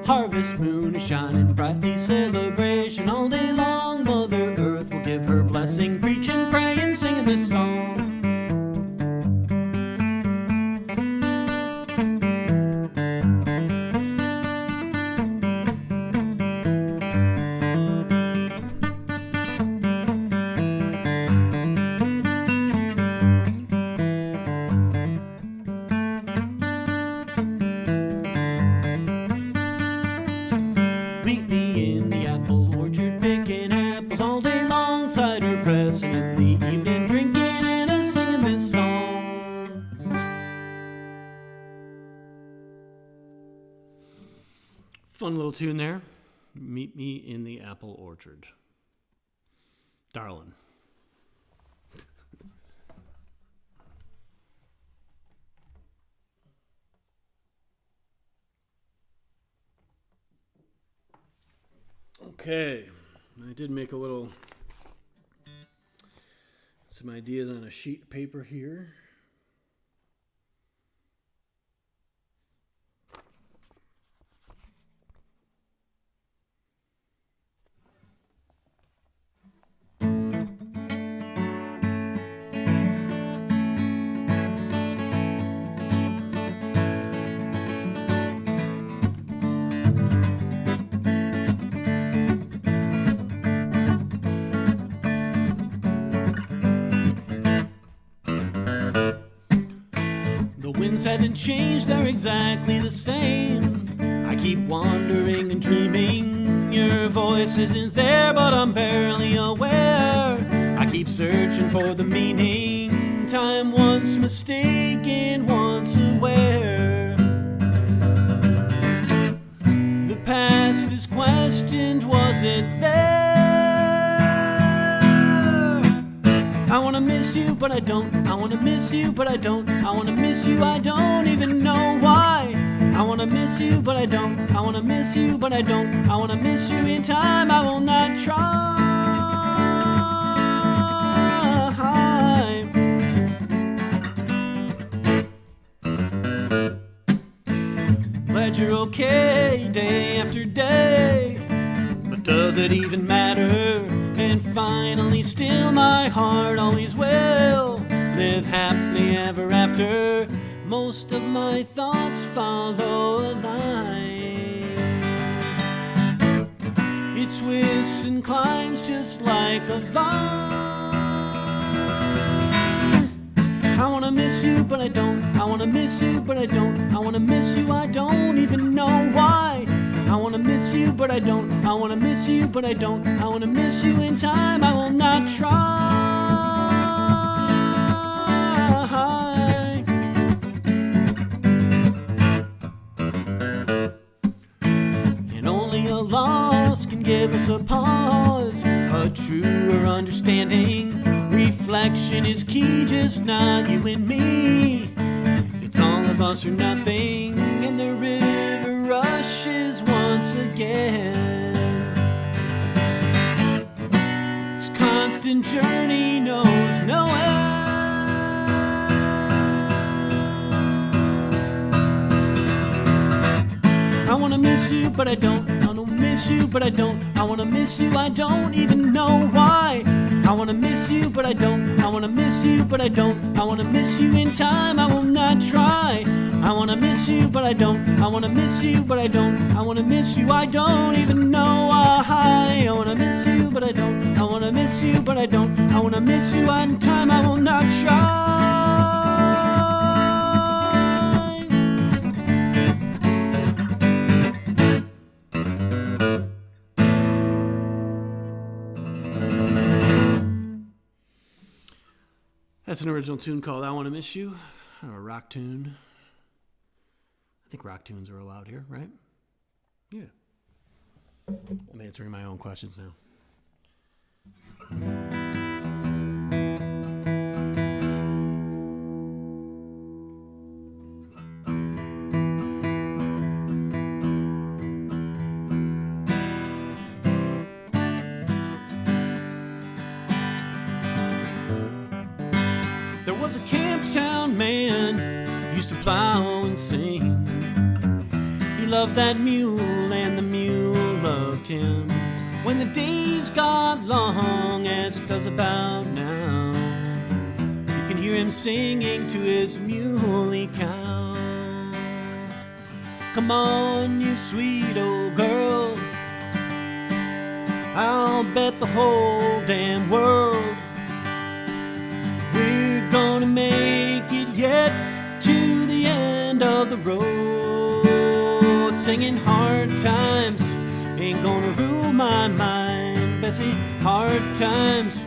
Harvest moon is shining brightly, celebration all day long. Mother Earth will give her blessing, preaching, praying, singing this song. Fun little tune there. Meet me in the apple orchard. Darling. Okay, I did make some ideas on a sheet of paper here. Haven't changed, they're exactly the same. I keep wandering and dreaming. Your voice isn't there, but I'm barely aware. I keep searching for the meaning. Time once mistaken, once aware. The past is questioned, was it there? I wanna miss you, but I don't. I wanna miss you, but I don't. I wanna miss you, I don't even know why. I wanna miss you, but I don't. I wanna miss you, but I don't. I wanna miss you in time, I will not try. Glad you're okay day after day, but does it even matter? And finally still my heart always will live happily ever after. Most of my thoughts follow a line. It twists and climbs just like a vine. I wanna miss you, but I don't. I wanna miss you, but I don't. I wanna miss you, I don't even know why. I wanna miss you, but I don't. I wanna miss you, but I don't. I wanna miss you in time, I will not try. And only a loss can give us a pause, a truer understanding. Reflection is key, just not you and me. It's all of us or nothing, and the river rushes once again. This constant journey knows no end. I wanna miss you, but I don't. I wanna miss you, but I don't. I wanna miss you, I don't even know why. I wanna miss you, but I don't. I wanna miss you, but I don't. I wanna miss you in time, I will not try. I wanna miss you, but I don't. I wanna miss you, but I don't. I wanna miss you, I don't even know why. I wanna miss you, but I don't. I wanna miss you, but I don't. I wanna miss you in time, I will not try. That's an original tune called I Wanna Miss You, a rock tune. I think rock tunes are allowed here, right? Yeah. I'm answering my own questions now. There was a Camptown man, used to plow and sing. He loved that mule and the mule loved him. When the days got long, as it does about now, you can hear him singing to his muley cow. Come on, you sweet old girl, I'll bet the whole damn world we're gonna make it yet to the end of the road. Singing hard times ain't gonna rule my mind, Bessie. Hard times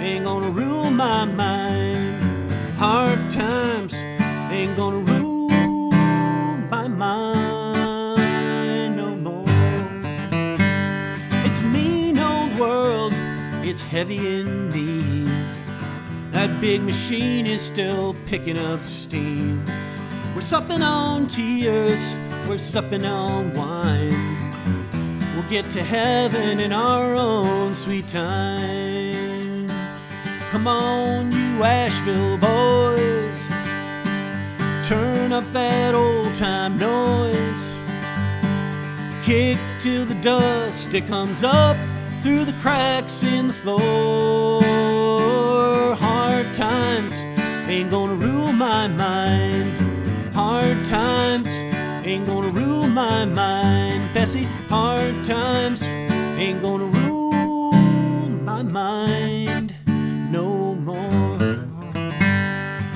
ain't gonna rule my mind. Hard times ain't gonna rule my mind no more. It's a mean old world, it's heavy indeed. That big machine is still picking up steam. We're supping on tears, we're supping on wine. We'll get to heaven in our own sweet time. Come on, you Asheville boys, turn up that old-time noise. Kick till the dust, it comes up through the cracks in the floor. Hard times ain't gonna rule my mind. Hard times ain't gonna rule my mind. Bessie, hard times ain't gonna rule my mind no more.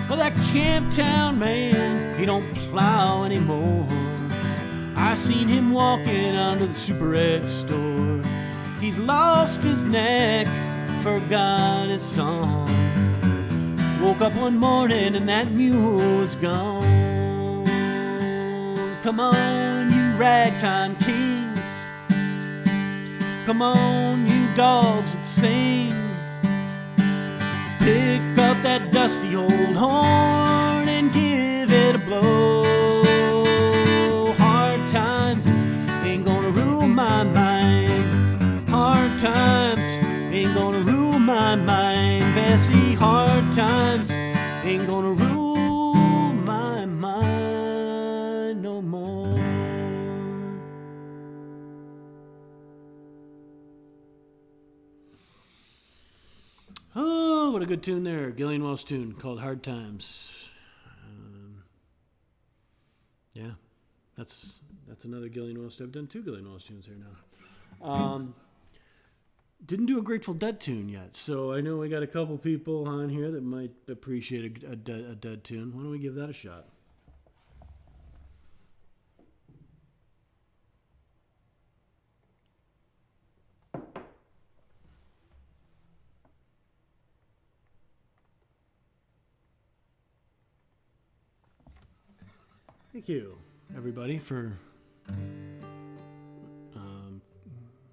Well, that Camptown man, he don't plow anymore. I seen him walking under the Super Ed store. He's lost his neck, forgot his song. Woke up one morning and that mule was gone. Come on, you ragtime kings. Come on, you dogs that sing. Pick up that dusty old horn and give it a blow. Hard times ain't gonna rule my mind. Hard times ain't gonna rule my mind. Bessie, hard times ain't gonna rule my mind no more. Oh, what a good tune there. Gillian Welch tune called Hard Times. Yeah, that's another Gillian Welch. I've done 2 Gillian Welch tunes here now. Didn't do a Grateful Dead tune yet, so I know we got a couple people on here that might appreciate a Dead tune. Why don't we give that a shot? Thank you, everybody, for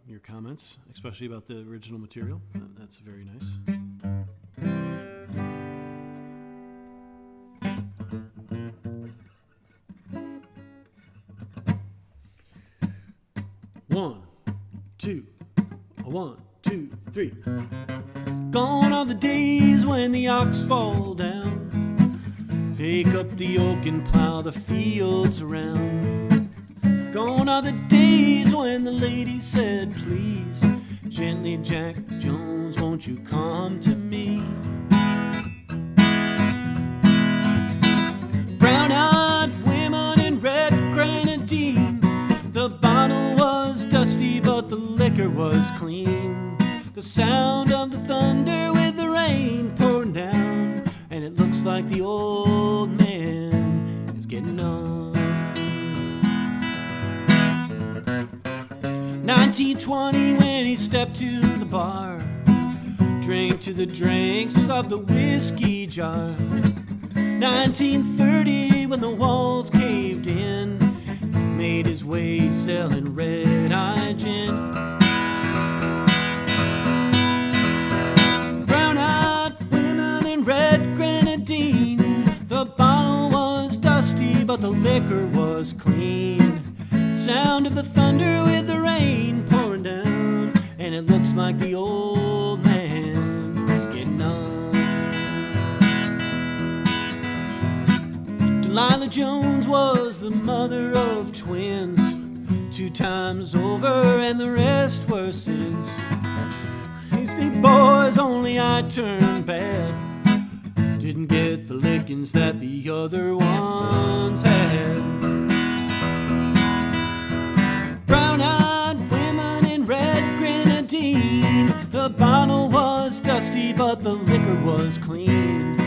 your comments, especially about the original material. That's very nice. One, two, three. Gone are the days when the ox fall down, pick up the yoke and plow the fields around. Gone are the days when the lady said, please, gently Jack Jones, won't you come to me? Brown-eyed women in red grenadine, the bottle was dusty but the liquor was clean. The sound of the thunder with the rain pouring down, and it looks like the old man is getting on. 1920 when he stepped to the bar, drank to the drinks of the whiskey jar. 1930 when the walls caved in, made his way selling red-eye gin. Brown-eyed women in red grenadine, the bottle was dusty but the liquor was clean. Sound of the thunder with the rain pouring down, and it looks like the old man is getting on. Delilah Jones was the mother of twins, 2 times over, and the rest were sins. These boys, only I turned bad, didn't get the lickings that the other ones had. Brown-eyed women in red grenadine, the bottle was dusty but the liquor was clean.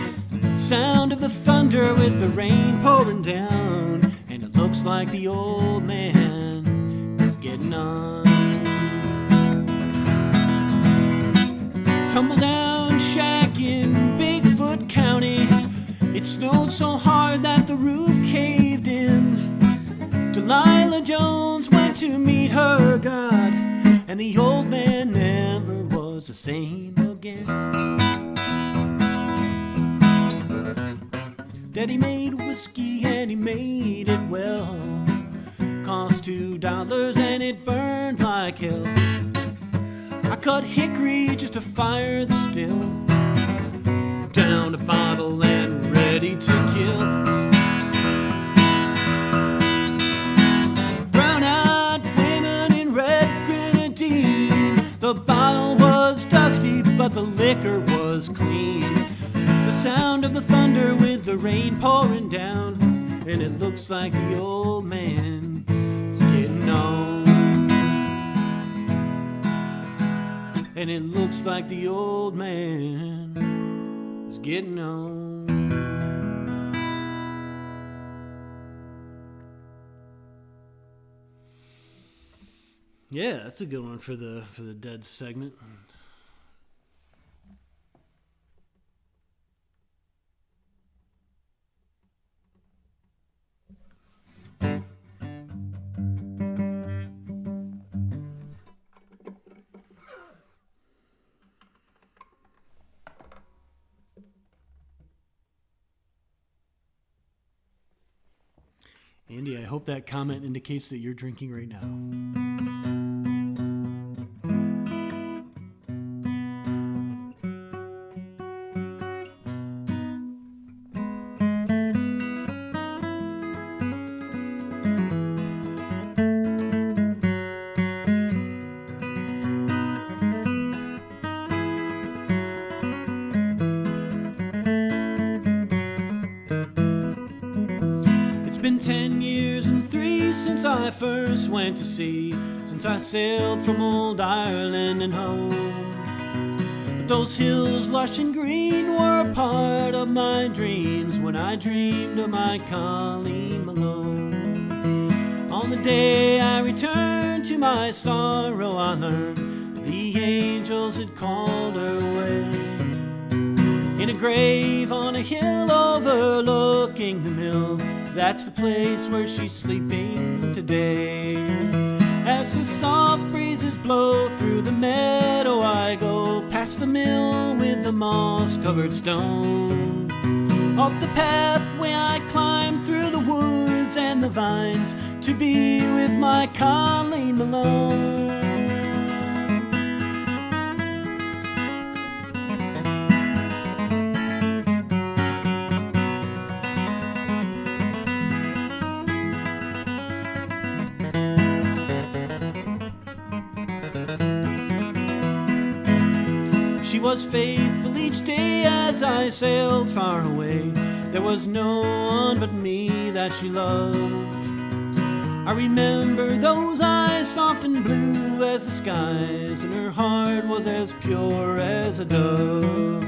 Sound of the thunder with the rain pouring down, and it looks like the old man is getting on. Tumble down shack in Bigfoot County, it snowed so hard that the roof caved in. Delilah Jones went to meet her God, and the old man never was was the same again. Daddy made whiskey and he made it well. Cost $2 and it burned like hell. I cut hickory just to fire the still. Down a bottle and ready to kill. Brown-eyed women in red grenadine. The bottle was dusty, but the liquor was clean. The sound of the thunder with the rain pouring down, and it looks like the old man is getting on. And it looks like the old man is getting on. Yeah, that's a good one for the Dead segment. Andy, I hope that comment indicates that you're drinking right now. It's been 10 years and 3 since I first went to sea, since I sailed from old Ireland and home. But those hills lush and green were a part of my dreams when I dreamed of my Colleen Malone. On the day I returned to my sorrow, I learned the angels had called her away. In a grave on a hill overlooking the mill, that's the place where she's sleeping today. As the soft breezes blow through the meadow, I go past the mill with the moss-covered stone. Up the pathway I climb through the woods and the vines to be with my Colleen Malone. She was faithful each day as I sailed far away. There was no one but me that she loved. I remember those eyes soft and blue as the skies, and her heart was as pure as a dove.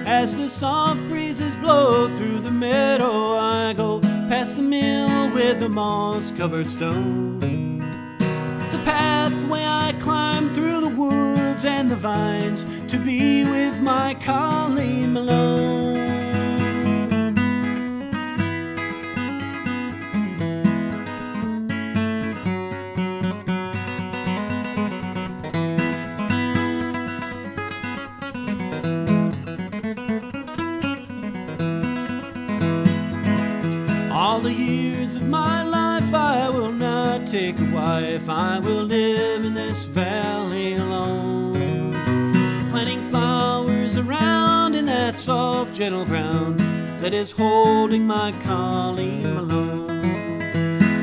As the soft breezes blow through the meadow, I go past the mill with the moss-covered stone. The pathway I climb through the woods and the vines to be with my Colleen Malone. All the years of my life I will not take a wife. I will live in this valley alone, planting flowers around in that soft, gentle ground that is holding my Colleen Malone.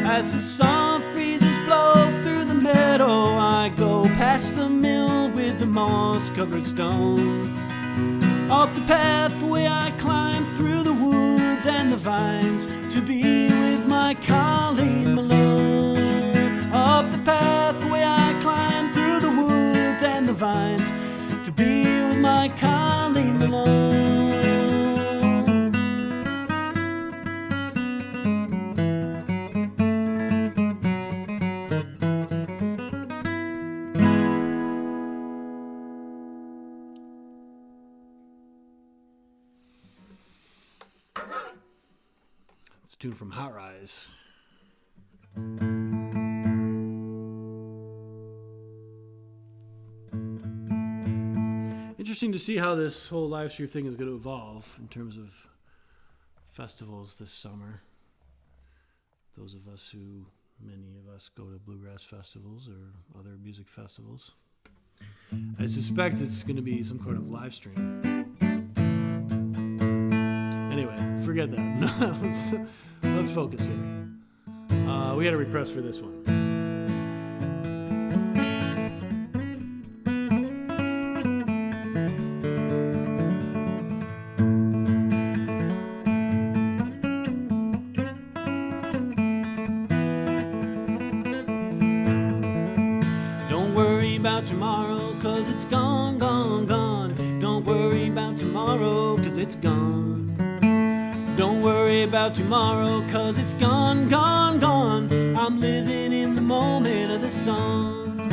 As the soft breezes blow through the meadow, I go past the mill with the moss-covered stone. Up the pathway I climb through the woods and the vines to be with my Colleen Malone. Up the pathway I climb through the woods and the vines to be with my Colleen Malone. It's a tune from Hot Rise. Interesting to see how this whole live stream thing is going to evolve in terms of festivals this summer. Those of us who, many of us, go to bluegrass festivals or other music festivals. I suspect it's going to be some kind of live stream. Anyway, forget that. let's focus here. We had a request for this one. Tomorrow, cause it's gone, gone, gone. Don't worry about tomorrow, cause it's gone. Don't worry about tomorrow, cause it's gone, gone, gone. I'm living in the moment of the sun.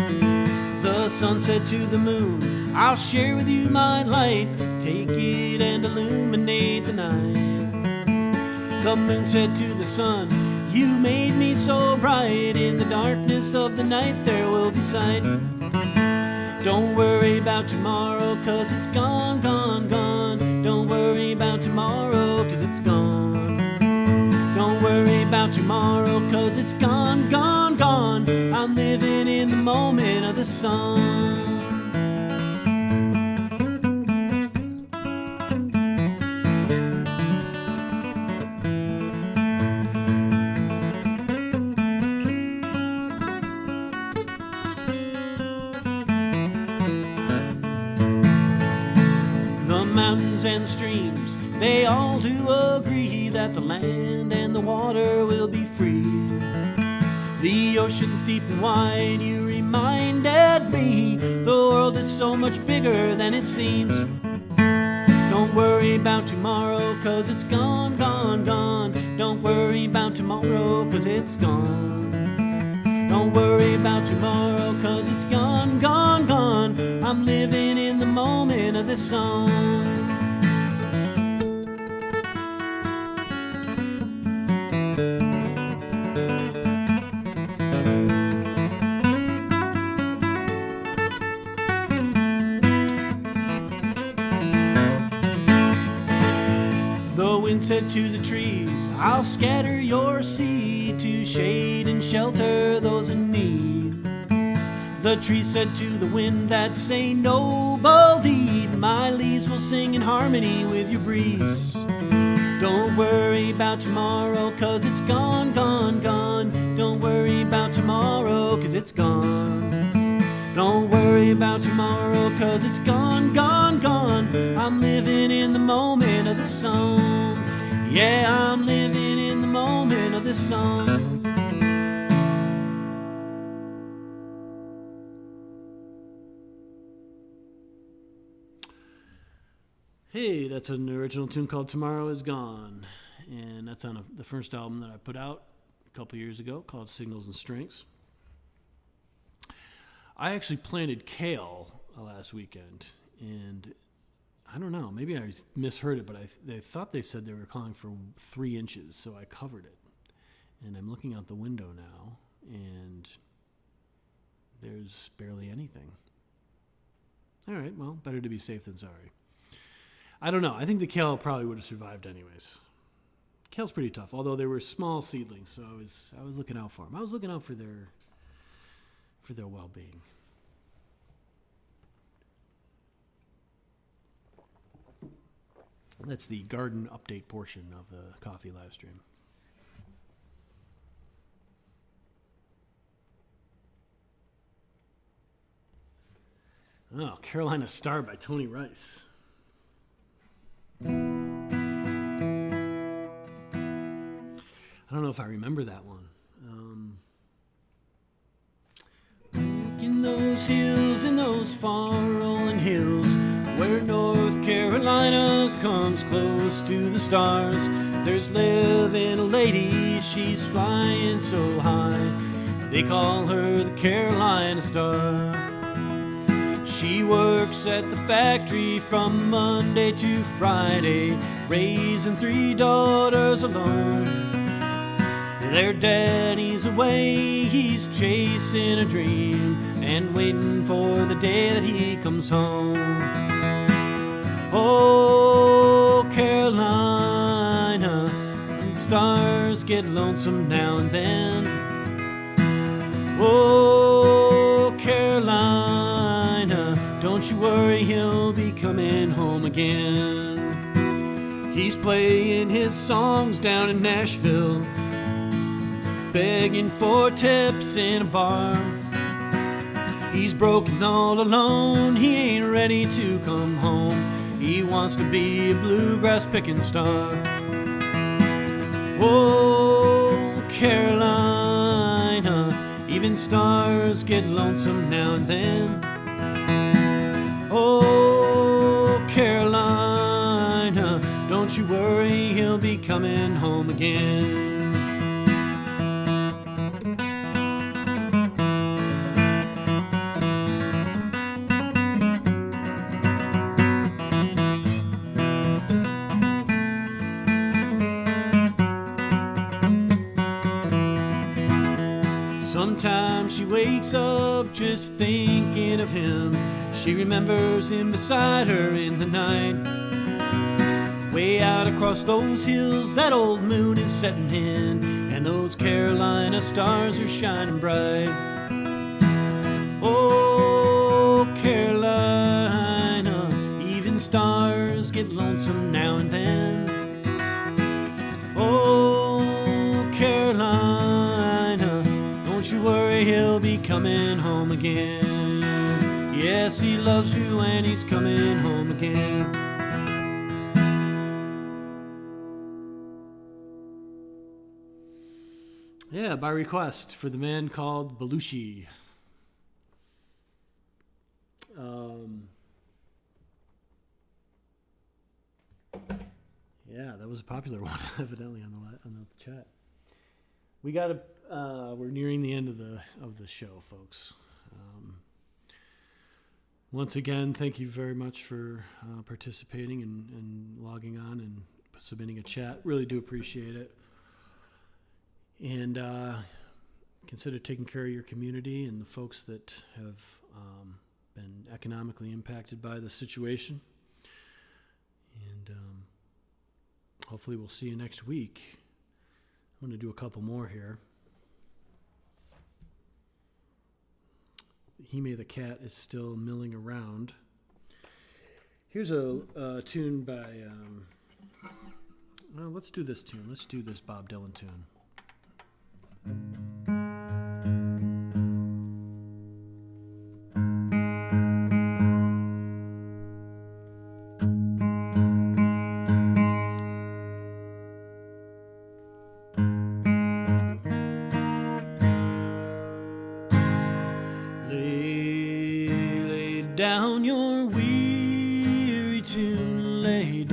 The sunset to the moon, I'll share with you my light. Take it and illuminate the night. The moon said to the sun, you made me so bright. In the darkness of the night there will be sight. Don't worry about tomorrow, cause it's gone, gone, gone. Don't worry about tomorrow, cause it's gone. Don't worry about tomorrow, cause it's gone, gone, gone. I'm living in the moment of the sun. And streams, they all do agree that the land and the water will be free. The ocean's deep and wide, you reminded me. The world is so much bigger than it seems. Don't worry about tomorrow, cause it's gone, gone, gone. Don't worry about tomorrow, cause it's gone. Don't worry about tomorrow, cause it's gone, gone, gone. I'm living in the moment of the sun. Said to the trees, I'll scatter your seed to shade and shelter those in need. The tree said to the wind, that's a noble deed. My leaves will sing in harmony with your breeze. Don't worry about tomorrow, cause it's gone, gone, gone. Don't worry about tomorrow, cause it's gone. Don't worry about tomorrow, cause it's gone, gone, gone. I'm living in the moment of the sun. Yeah, I'm living in the moment of the sun. Hey, that's an original tune called Tomorrow Is Gone. And that's on the first album that I put out a couple years ago called Signals and Strings. I actually planted kale last weekend, and I don't know, maybe I misheard it, but they thought they said they were calling for 3 inches, so I covered it. And I'm looking out the window now, and there's barely anything. All right, well, better to be safe than sorry. I don't know. I think the kale probably would have survived anyways. Kale's pretty tough, although they were small seedlings, so I was looking out for them. I was looking out for their well-being. That's the garden update portion of the coffee live stream. Oh, Carolina Star by Tony Rice. I don't know if I remember that one. In those hills, in those far rolling hills, where North Carolina comes close to the stars, there's living a lady, she's flying so high, they call her the Carolina Star. She works at the factory from Monday to Friday, raising 3 daughters alone. Their daddy's away, he's chasing a dream and waiting for the day that he comes home. Oh, Carolina, stars get lonesome now and then. Oh, Carolina, don't you worry, he'll be coming home again. He's playing his songs down in Nashville, begging for tips in a bar. He's broken all alone, he ain't ready to come home. He wants to be a bluegrass picking star. Oh, Carolina, even stars get lonesome now and then. Oh, Carolina, don't you worry, he'll be coming home again. Sometimes she wakes up just thinking of him. She remembers him beside her in the night. Way out across those hills, that old moon is setting in, and those Carolina stars are shining bright. Oh, Carolina, even stars get lonesome now and then. Oh, Carolina, don't you worry, he'll be coming home again. Yes, he loves you and he's coming home again. Yeah, by request for the man called Belushi. Yeah, that was a popular one, evidently on the chat. We got we're nearing the end of the show, folks. Once again, thank you very much for participating and logging on and submitting a chat. Really do appreciate it. And consider taking care of your community and the folks that have been economically impacted by the situation. And hopefully we'll see you next week. I'm going to do a couple more here. Hime the cat is still milling around. Here's a tune by, well, let's do this tune. Let's do this Bob Dylan tune. Lay down your weary tune, lay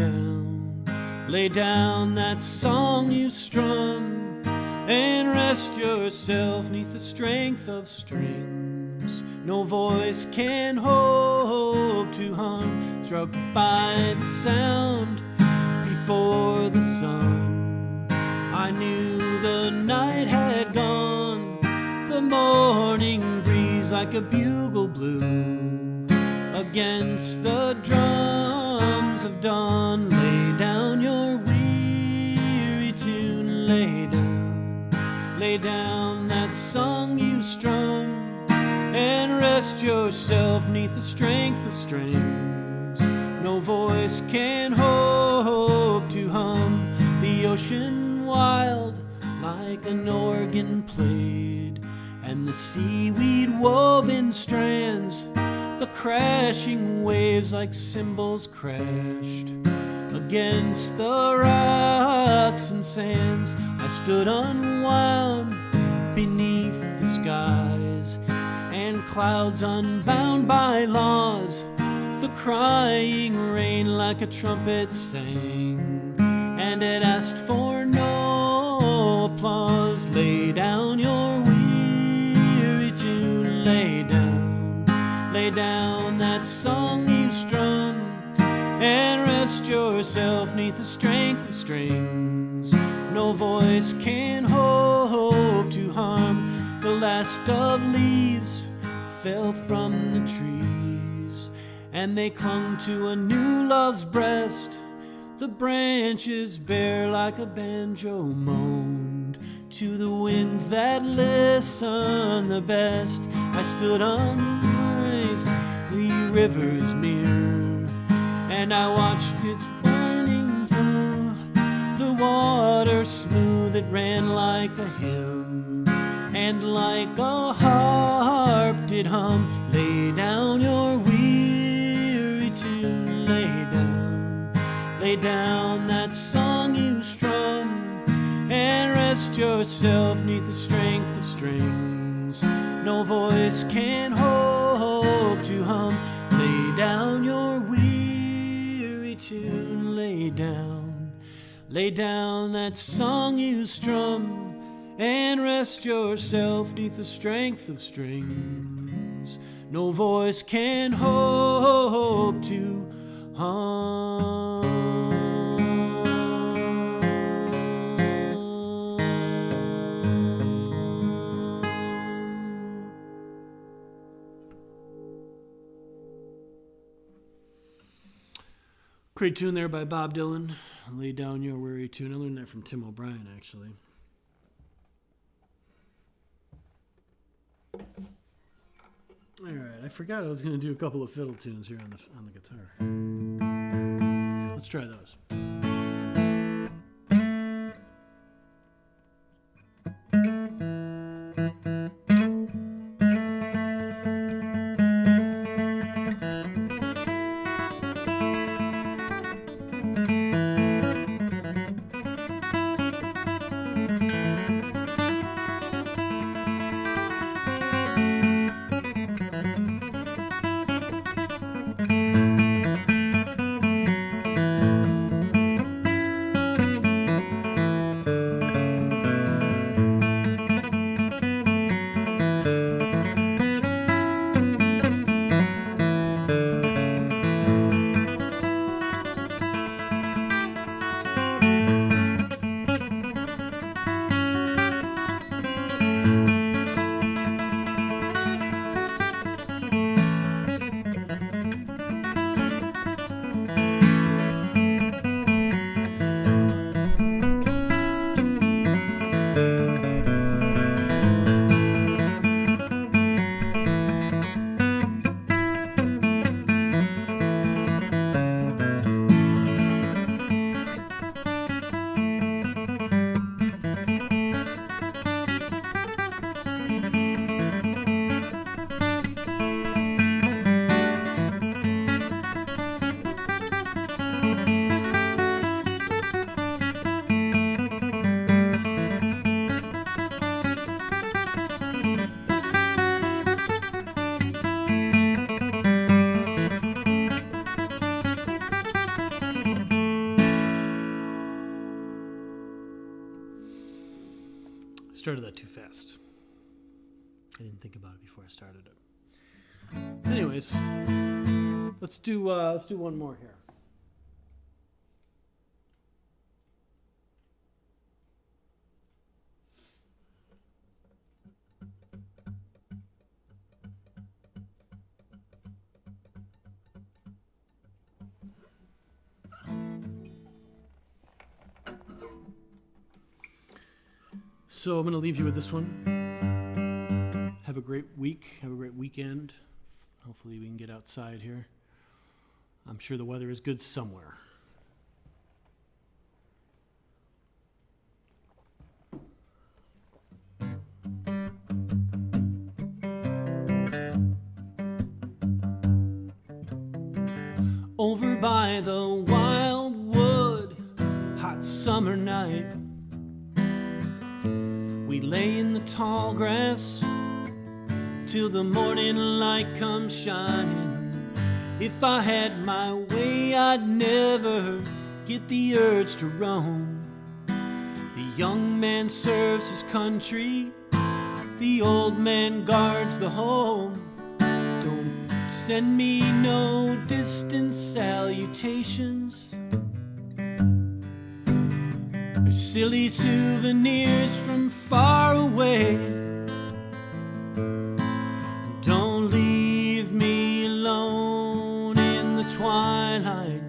down that song you strum, and rest yourself neath the strength of strings no voice can hope to hum, struck by the sound before the sun. I knew the night had gone, the morning breeze like a bugle blew against the drums of dawn. Lay down your weary tune, lay down that song you strum, and rest yourself neath the strength of strings no voice can hope to hum. The ocean wild like an organ played, and the seaweed wove in strands, the crashing waves like cymbals crashed against the rocks and sands. I stood unwound beneath the skies, and clouds unbound by laws. The crying rain like a trumpet sang, and it asked for no applause. Lay down your weary tune, lay down that song you strum, and rest yourself neath the strength of strings no voice can hope to harm. The last of leaves fell from the trees, and they clung to a new love's breast. The branches bare like a banjo moaned to the winds that listen the best. I stood unwise, the river's mirror, and I watched its winding through the water smooth. It ran like a hymn, and like a harp did hum. Lay down your weary tune, lay down that song you strum, and rest yourself 'neath the strength of strings no voice can hope to hum. Lay down your weary tune, lay down that song you strum, and rest yourself 'neath the strength of strings no voice can hope to hum. Great tune there by Bob Dylan. Lay down your weary tune. I learned that from Tim O'Brien, actually. All right, I forgot I was going to do a couple of fiddle tunes here on the guitar. Let's try those. Started that too fast. I didn't think about it before I started it. Anyways, let's do one more here. So I'm going to leave you with this one. Have a great week. Have a great weekend. Hopefully we can get outside here. I'm sure the weather is good somewhere. Over by the wildwood, hot summer night, we lay in the tall grass till the morning light comes shining. If I had my way, I'd never get the urge to roam. The young man serves his country, the old man guards the home. Don't send me no distant salutations, silly souvenirs from far away. Don't leave me alone twilight.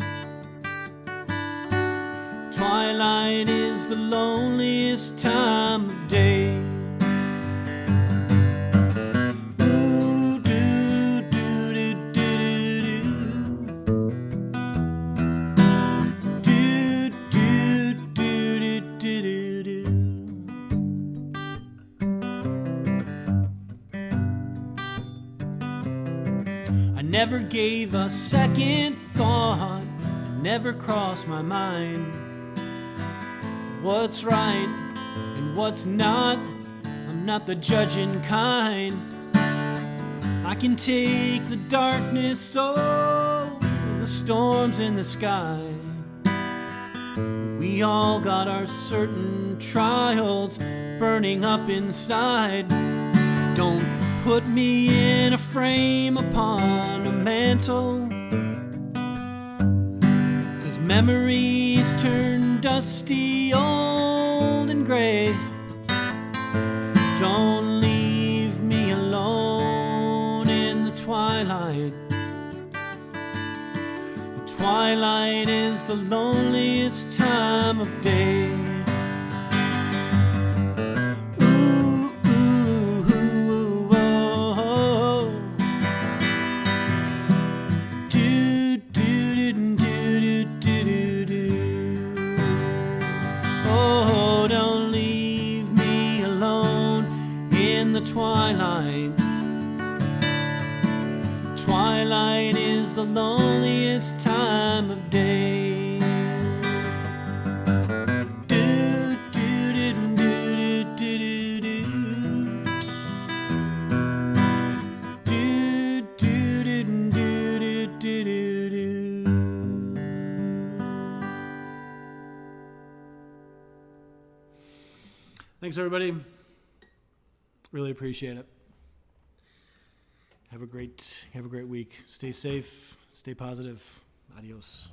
Twilight is the loneliest time of day. Ooh, do, do, do, do, do, do, do, do, do, do. I never gave a second thought, it never crossed my mind. What's right and what's not, I'm not the judging kind. I can take the darkness, oh, the storms in the sky. We all got our certain trials burning up inside. Don't put me in a frame upon a mantle, 'cause memories turn dusty, old and gray. Don't leave me alone in the twilight. The twilight is the loneliest time of day. Ooh, ooh, ooh, oh, oh. Do, do, do, do, do, do, do. Oh, don't leave me alone in the twilight. Twilight is the loneliest time of day. Do, do, do, do, do, do, do. Do, do, do, do, do, do, do. Thanks, everybody. Really appreciate it. Have a great week. Stay safe. Stay positive. Adios.